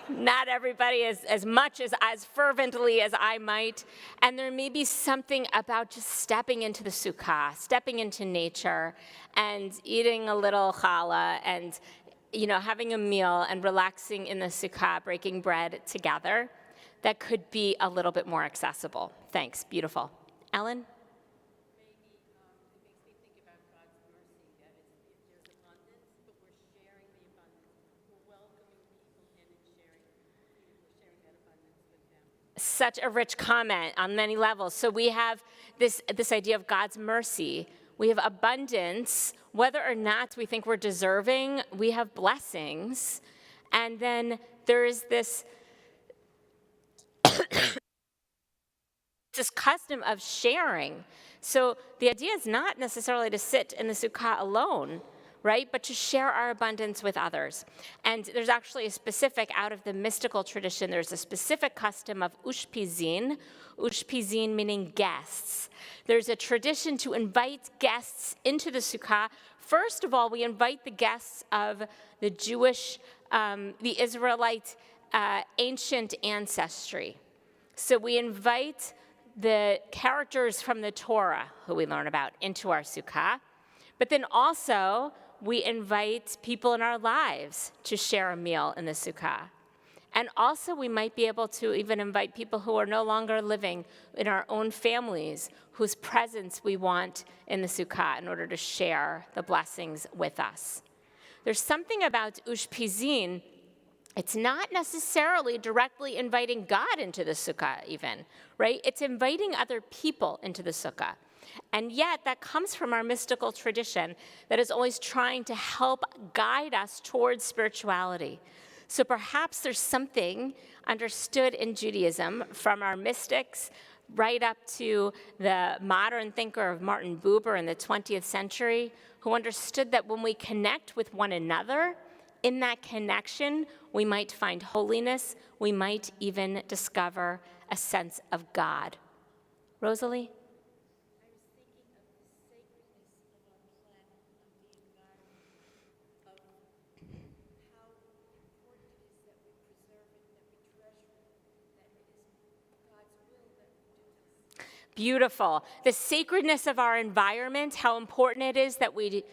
not everybody as much as fervently as I might. And there may be something about just stepping into the sukkah, stepping into nature, and eating a little challah, and having a meal and relaxing in the sukkah, breaking bread together, that could be a little bit more accessible. Thanks, beautiful. Ellen? Such a rich comment on many levels. So we have this idea of God's mercy. We have abundance. Whether or not we think we're deserving, we have blessings. And then there is this custom of sharing. So the idea is not necessarily to sit in the sukkah alone, right? But to share our abundance with others. And there's actually a specific, out of the mystical tradition, there's a specific custom of ushpizin meaning guests. There's a tradition to invite guests into the sukkah. First of all, we invite the guests of the Jewish, the Israelite ancient ancestry. So we invite the characters from the Torah, who we learn about, into our sukkah. But then also, we invite people in our lives to share a meal in the sukkah. And also, we might be able to even invite people who are no longer living in our own families, whose presence we want in the sukkah in order to share the blessings with us. There's something about ushpizin. It's not necessarily directly inviting God into the sukkah even, right? It's inviting other people into the sukkah. And yet that comes from our mystical tradition that is always trying to help guide us towards spirituality. So perhaps there's something understood in Judaism from our mystics right up to the modern thinker of Martin Buber in the 20th century, who understood that when we connect with one another, in that connection, we might find holiness, we might even discover a sense of God. Rosalie? Beautiful. The sacredness of our environment, how important it is that we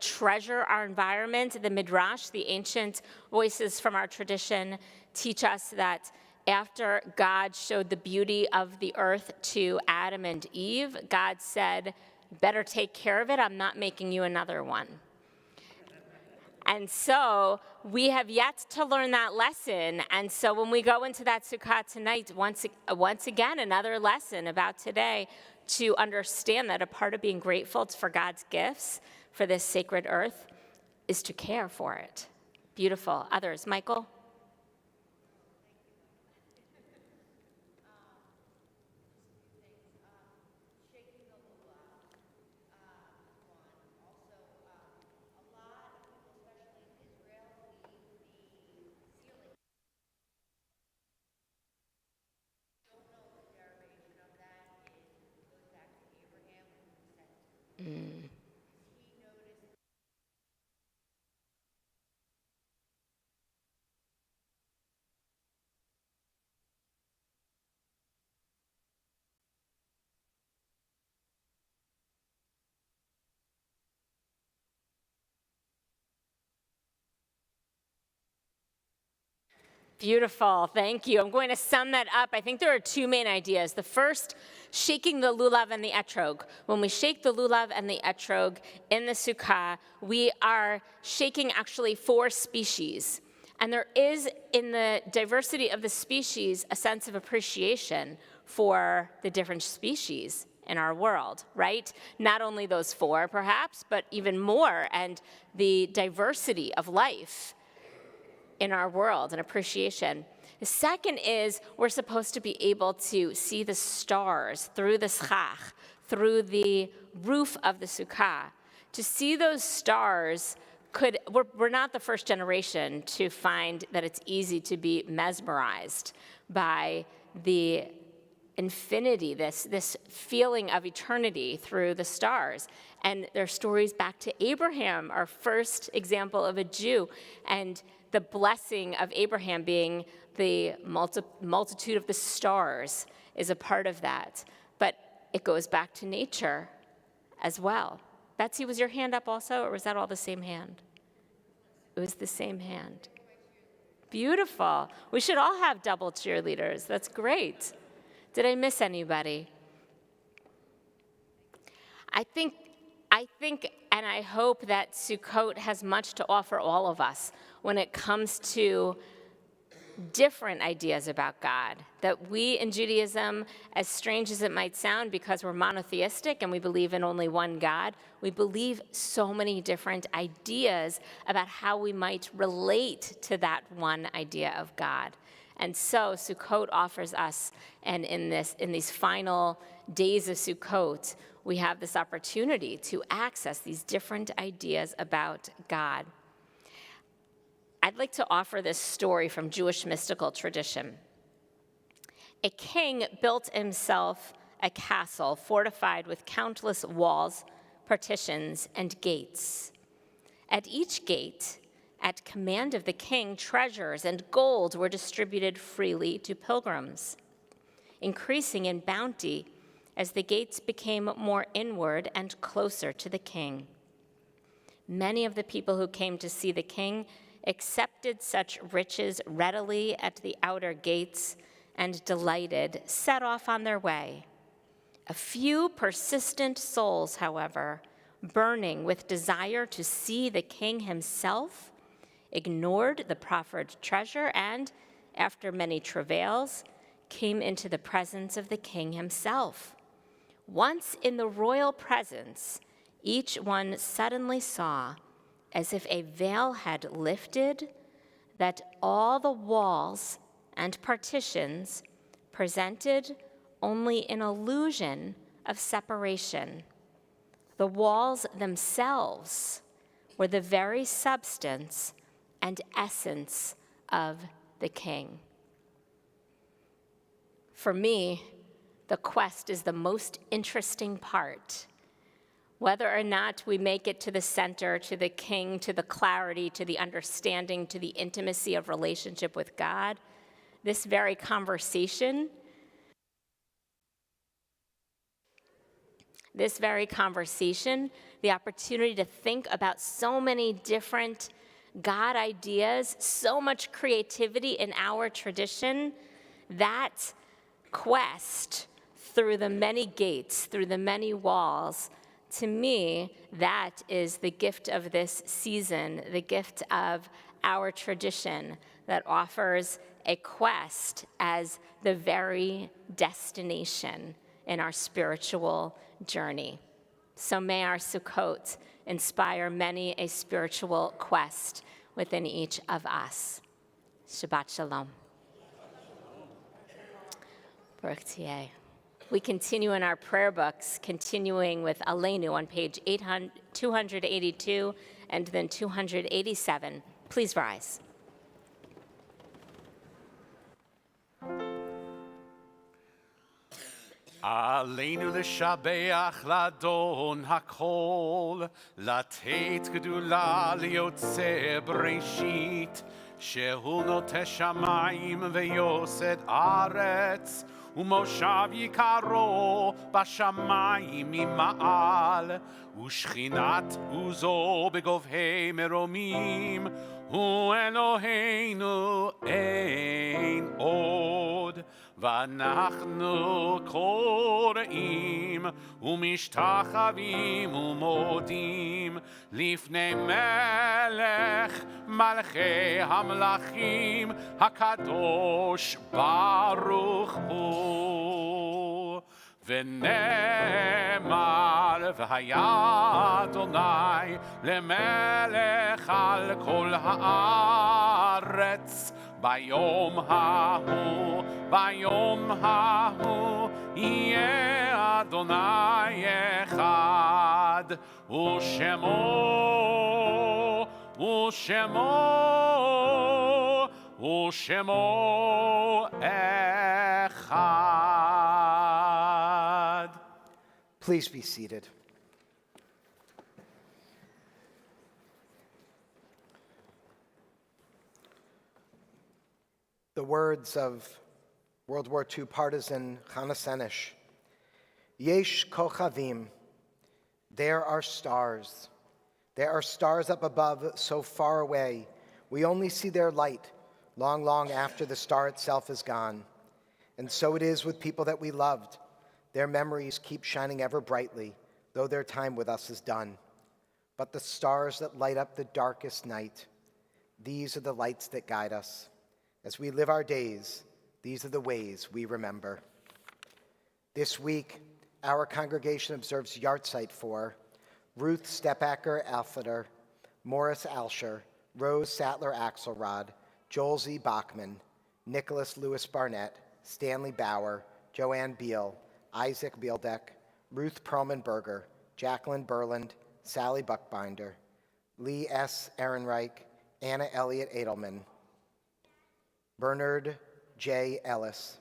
treasure our environment. The Midrash, the ancient voices from our tradition, teach us that after God showed the beauty of the earth to Adam and Eve, God said, better take care of it, I'm not making you another one. And so we have yet to learn that lesson. And so when we go into that sukkah tonight, once again, another lesson about today, to understand that a part of being grateful for God's gifts, for this sacred earth is to care for it. Beautiful. Others, Michael? Beautiful, thank you. I'm going to sum that up. I think there are two main ideas. The first, shaking the lulav and the etrog. When we shake the lulav and the etrog in the sukkah, we are shaking actually 4 species. And there is, in the diversity of the species, a sense of appreciation for the different species in our world, right? Not only those 4, perhaps, but even more, and the diversity of life in our world and appreciation. The second is we're supposed to be able to see the stars through the schach, through the roof of the sukkah. To see those stars we're not the first generation to find that it's easy to be mesmerized by the infinity, this feeling of eternity through the stars. And there are stories back to Abraham, our first example of a Jew, and the blessing of Abraham being the multitude of the stars is a part of that. But it goes back to nature as well. Betsy, was your hand up also, or was that all the same hand? It was the same hand. Beautiful. We should all have double cheerleaders. That's great. Did I miss anybody? I think, and I hope that Sukkot has much to offer all of us when it comes to different ideas about God. That we in Judaism, as strange as it might sound, because we're monotheistic and we believe in only one God, we believe so many different ideas about how we might relate to that one idea of God. And so Sukkot offers us, and in these final days of Sukkot, we have this opportunity to access these different ideas about God. I'd like to offer this story from Jewish mystical tradition. A king built himself a castle fortified with countless walls, partitions, and gates. At each gate, at command of the king, treasures and gold were distributed freely to pilgrims, increasing in bounty as the gates became more inward and closer to the king. Many of the people who came to see the king accepted such riches readily at the outer gates and, delighted, set off on their way. A few persistent souls, however, burning with desire to see the king himself, ignored the proffered treasure and, after many travails, came into the presence of the king himself. Once in the royal presence, each one suddenly saw, as if a veil had lifted, that all the walls and partitions presented only an illusion of separation. The walls themselves were the very substance and essence of the king. For me, the quest is the most interesting part. Whether or not we make it to the center, to the king, to the clarity, to the understanding, to the intimacy of relationship with God, this very conversation, the opportunity to think about so many different God ideas, so much creativity in our tradition, that quest through the many gates, through the many walls, to me, that is the gift of this season, the gift of our tradition that offers a quest as the very destination in our spiritual journey. So may our Sukkot inspire many a spiritual quest within each of us. Shabbat Shalom. Baruch Tieh. We continue in our prayer books, continuing with Aleinu on page 282 and then 287. Please rise. עלינו לשבח לאדון הכל, לתת גדולה ליוצא בראשית, שהוא נוטה שמיים ויוסד ארץ, ומושב יקרו בשמיים ממעל, ושכינת עוזו בגובהי מרומים, הוא אלוהינו אין עוד. ואנחנו קוראים ומשתחווים ומודים לפני מלך מלכי המלכים הקדוש ברוך הוא. ונאמר והיה אדוני למלך על כל הארץ ביום ההוא יהיה אדוני אחד ושמו אחד. Please be seated. The words of World War II partisan Chana Senesh. Yesh kochavim. There are stars. There are stars up above, so far away. We only see their light long, long after the star itself is gone. And so it is with people that we loved. Their memories keep shining ever brightly, though their time with us is done. But the stars that light up the darkest night, these are the lights that guide us. As we live our days, these are the ways we remember. This week, our congregation observes Yartzeit for Ruth Stepacker Alfeder, Morris Alsher, Rose Sattler Axelrod, Joel Z. Bachman, Nicholas Lewis Barnett, Stanley Bauer, Joanne Beal, Isaac Beeldek, Ruth Perlman Berger, Jacqueline Berland, Sally Buckbinder, Lee S. Ehrenreich, Anna Elliott Edelman, Bernard J. Ellis,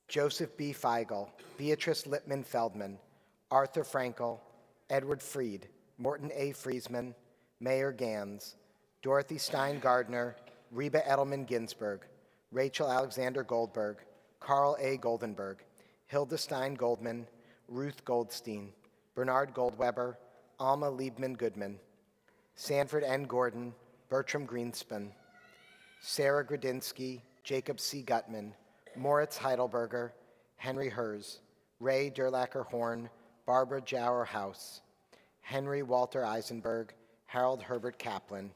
Joseph B. Feigl, Beatrice Lippman Feldman, Arthur Frankel, Edward Fried, Morton A. Friesman, Mayor Gans, Dorothy Stein Gardner, Reba Edelman Ginsburg, Rachel Alexander Goldberg, Carl A. Goldenberg, Hilda Stein Goldman, Ruth Goldstein, Bernard Goldweber, Alma Liebman Goodman, Sanford N. Gordon, Bertram Greenspan, Sarah Gradinsky, Jacob C. Gutman, Moritz Heidelberger, Henry Hers, Ray Durlacher Horn, Barbara Jauer House, Henry Walter Eisenberg, Harold Herbert Kaplan,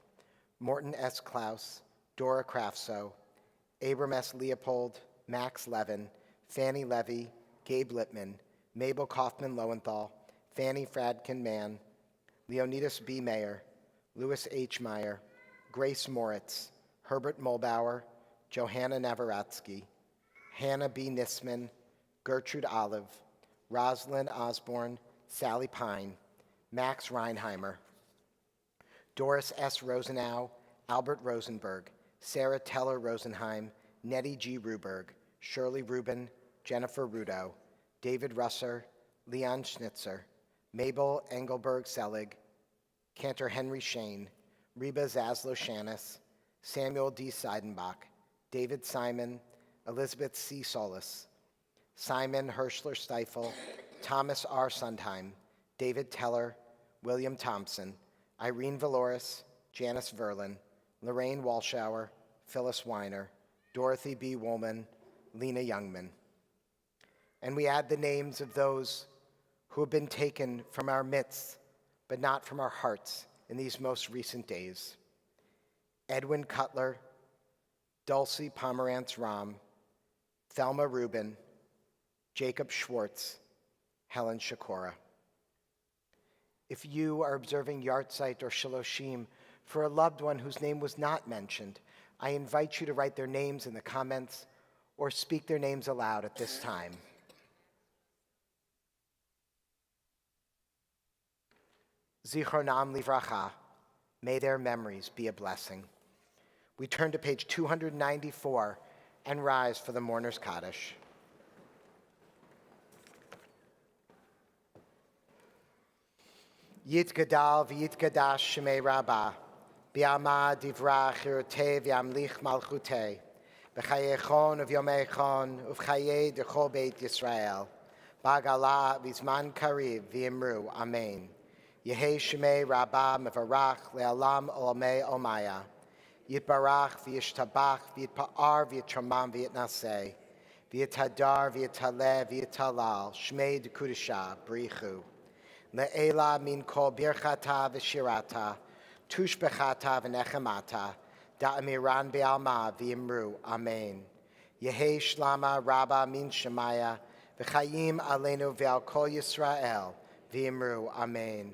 Morton S. Klaus, Dora Krafso, Abram S. Leopold, Max Levin, Fanny Levy, Gabe Lippman, Mabel Kaufman Lowenthal, Fanny Fradkin Mann, Leonidas B. Mayer, Louis H. Meyer, Grace Moritz, Herbert Mulbauer, Johanna Navaratsky, Hannah B. Nisman, Gertrude Olive, Rosalind Osborne, Sally Pine, Max Reinheimer, Doris S. Rosenau, Albert Rosenberg, Sarah Teller Rosenheim, Nettie G. Ruberg, Shirley Rubin, Jennifer Rudo, David Russer, Leon Schnitzer, Mabel Engelberg Selig, Cantor Henry Shane, Reba Zaslow Shanis, Samuel D. Seidenbach, David Simon, Elizabeth C. Solis, Simon Hirschler Steifel, Thomas R. Sundheim, David Teller, William Thompson, Irene Valoris, Janice Verlin, Lorraine Walshauer, Phyllis Weiner, Dorothy B. Woolman, Lena Youngman. And we add the names of those who have been taken from our midst, but not from our hearts in these most recent days. Edwin Cutler, Dulcie Pomerantz Ram, Thelma Rubin, Jacob Schwartz, Helen Shakora. If you are observing Yartzeit or Shaloshim for a loved one whose name was not mentioned, I invite you to write their names in the comments or speak their names aloud at this time. Zichronam livracha. May their memories be a blessing. We turn to page 294 and rise for the mourner's Kaddish. Yitgadal v'yitgadash shemei rabbah, bi'ama divra chirutei v'yamlich malchutei, b'chayechon uv'yomeichon uv'chayei d'chol beit Yisrael, ba'gala v'zman kariv v'imru, amen. Yehei shemei rabbah mevarach le'alam olamei omaya, yitbarach v'yishtabach v'yitpa'ar v'yitramam v'yitnaseh, v'yitadar v'yitaleh v'yitalal, shmei d'kudisha, brichu. Le'ela min kol birchata v'shirata, tushbechata v'nechemata, da'amiran be'alma v'imru, amen. Yehei shlama rabba min shemaya, v'chayim aleinu ve'al kol Yisrael, v'imru, amen.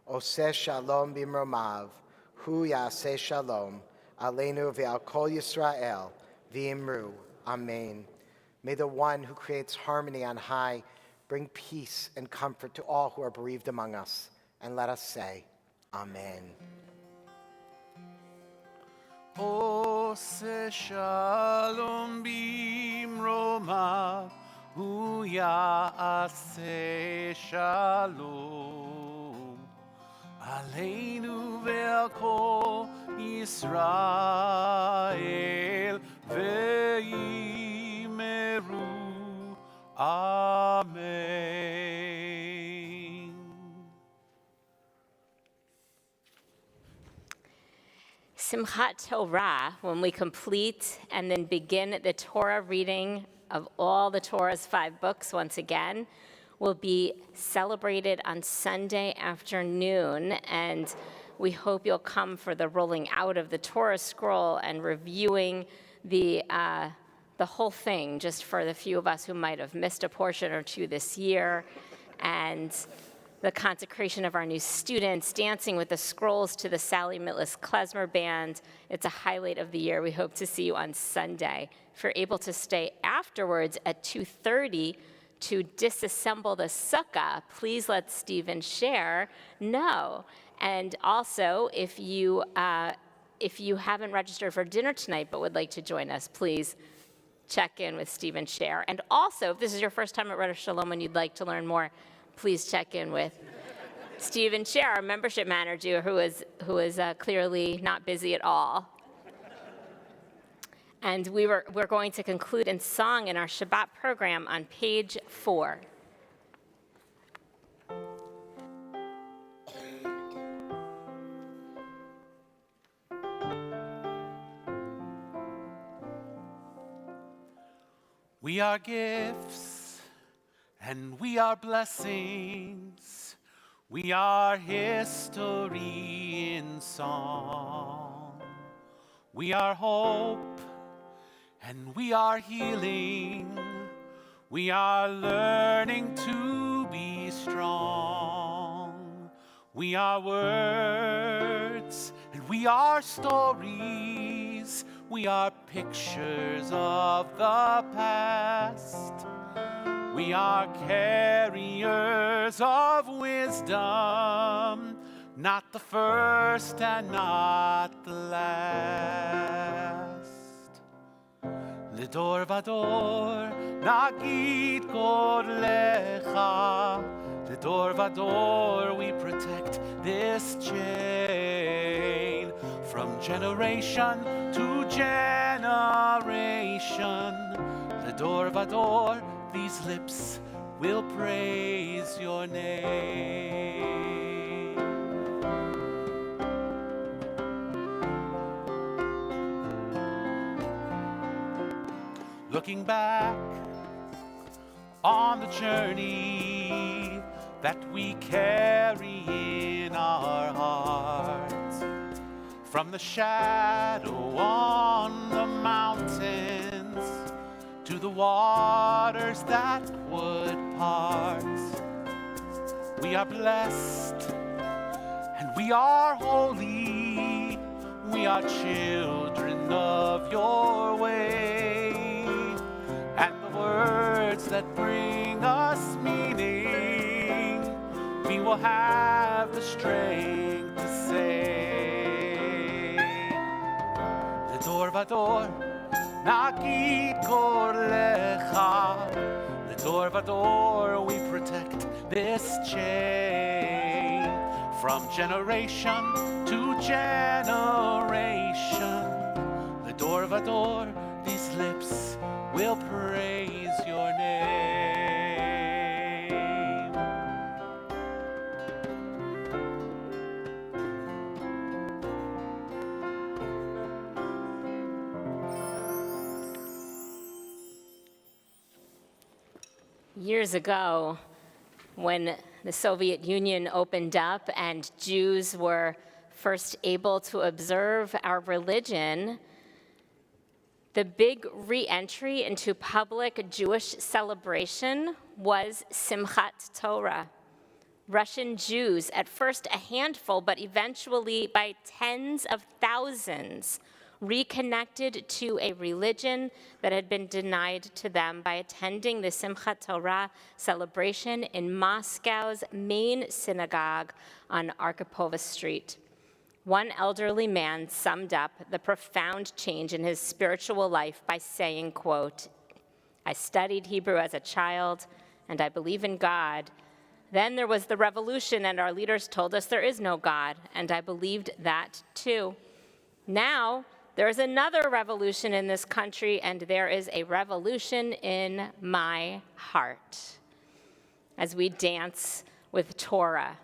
Oseh shalom b'imromav, hu yaseh shalom, aleinu ve'al kol Yisrael, v'imru, amen. May the one who creates harmony on high bring peace and comfort to all who are bereaved among us. And let us say, Amen. Ose shalom bimroma, hu ya'aseh shalom, aleinu ve'al kol Yisrael, ve'imeru. Amen. Simchat Torah, when we complete and then begin the Torah reading of all the Torah's 5 books once again, will be celebrated on Sunday afternoon, and we hope you'll come for the rolling out of the Torah scroll and reviewing the whole thing, just for the few of us who might have missed a portion or two this year, and the consecration of our new students, dancing with the scrolls to the Sally Mitlis Klezmer Band. It's a highlight of the year. We hope to see you on Sunday. If you're able to stay afterwards at 2:30 to disassemble the sukkah, please let Stephen Share know. And also, if you haven't registered for dinner tonight but would like to join us, please check in with Stephen Share. And also, if this is your first time at Red Shalom and you'd like to learn more, please check in with Stephen Share, our membership manager, who is clearly not busy at all. And we're going to conclude in song in our Shabbat program on page 4. We are gifts and we are blessings. We are history in song. We are hope and we are healing. We are learning to be strong. We are words and we are stories. We are pictures of the past. We are carriers of wisdom, not the first and not the last. Lidor vador nagid godlecha. Lidor vador we protect this chain. From generation to generation, Lidor vador, these lips will praise your name. Looking back on the journey that we carry in our hearts, from the shadow on the mountains to the waters that would part. We are blessed We are holy, we are children of your way, and the words that bring us meaning, we will have the strength to say. L'dor vador, naki kor lecha. L'dor vador, we protect this chain from generation to generation. L'dor vador, these lips will praise your name. Years ago, when the Soviet Union opened up and Jews were first able to observe our religion, the big re-entry into public Jewish celebration was Simchat Torah. Russian Jews, at first a handful, but eventually by tens of thousands, reconnected to a religion that had been denied to them by attending the Simchat Torah celebration in Moscow's main synagogue on Arkhipova Street. One elderly man summed up the profound change in his spiritual life by saying, quote, "I studied Hebrew as a child, and I believe in God. Then there was the revolution, and our leaders told us there is no God, and I believed that too. Now, there is another revolution in this country, and there is a revolution in my heart." As we dance with Torah,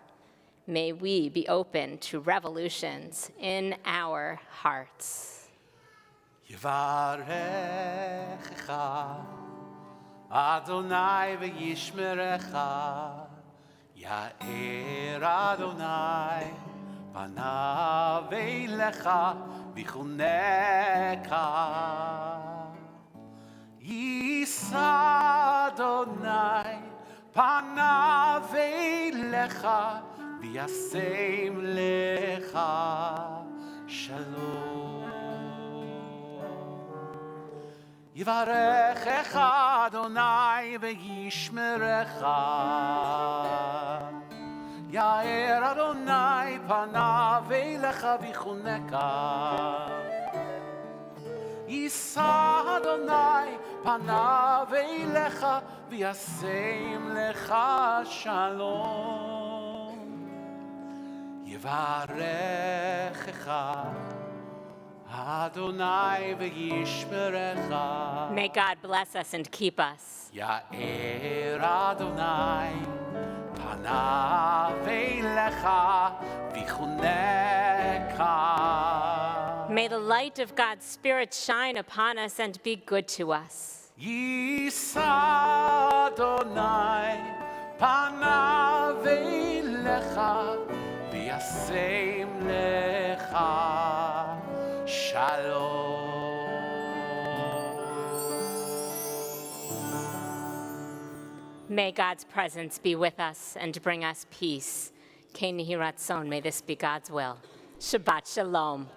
may we be open to revolutions in our hearts. Yivarecha Adonai v'yishmerecha Ya'er Adonai panav elecha v'chuneka Yisa Adonai panav elecha v'yasem lecha shalom. Yivarechecha Adonai v'yishmerecha Ya'er Adonai panav elecha v'chuneka Yisa Adonai panav elecha v'yasem lecha shalom. Yivarechecha Adonai v'yishmerecha. May God bless us and keep us. Ya'er Adonai panav elecha v'chuneka. May the light of God's Spirit shine upon us and be good to us. Yisa Adonai panav elecha v'yasem lecha shalom. May God's presence be with us and bring us peace. Kei Nihi Ratzon, may this be God's will. Shabbat Shalom.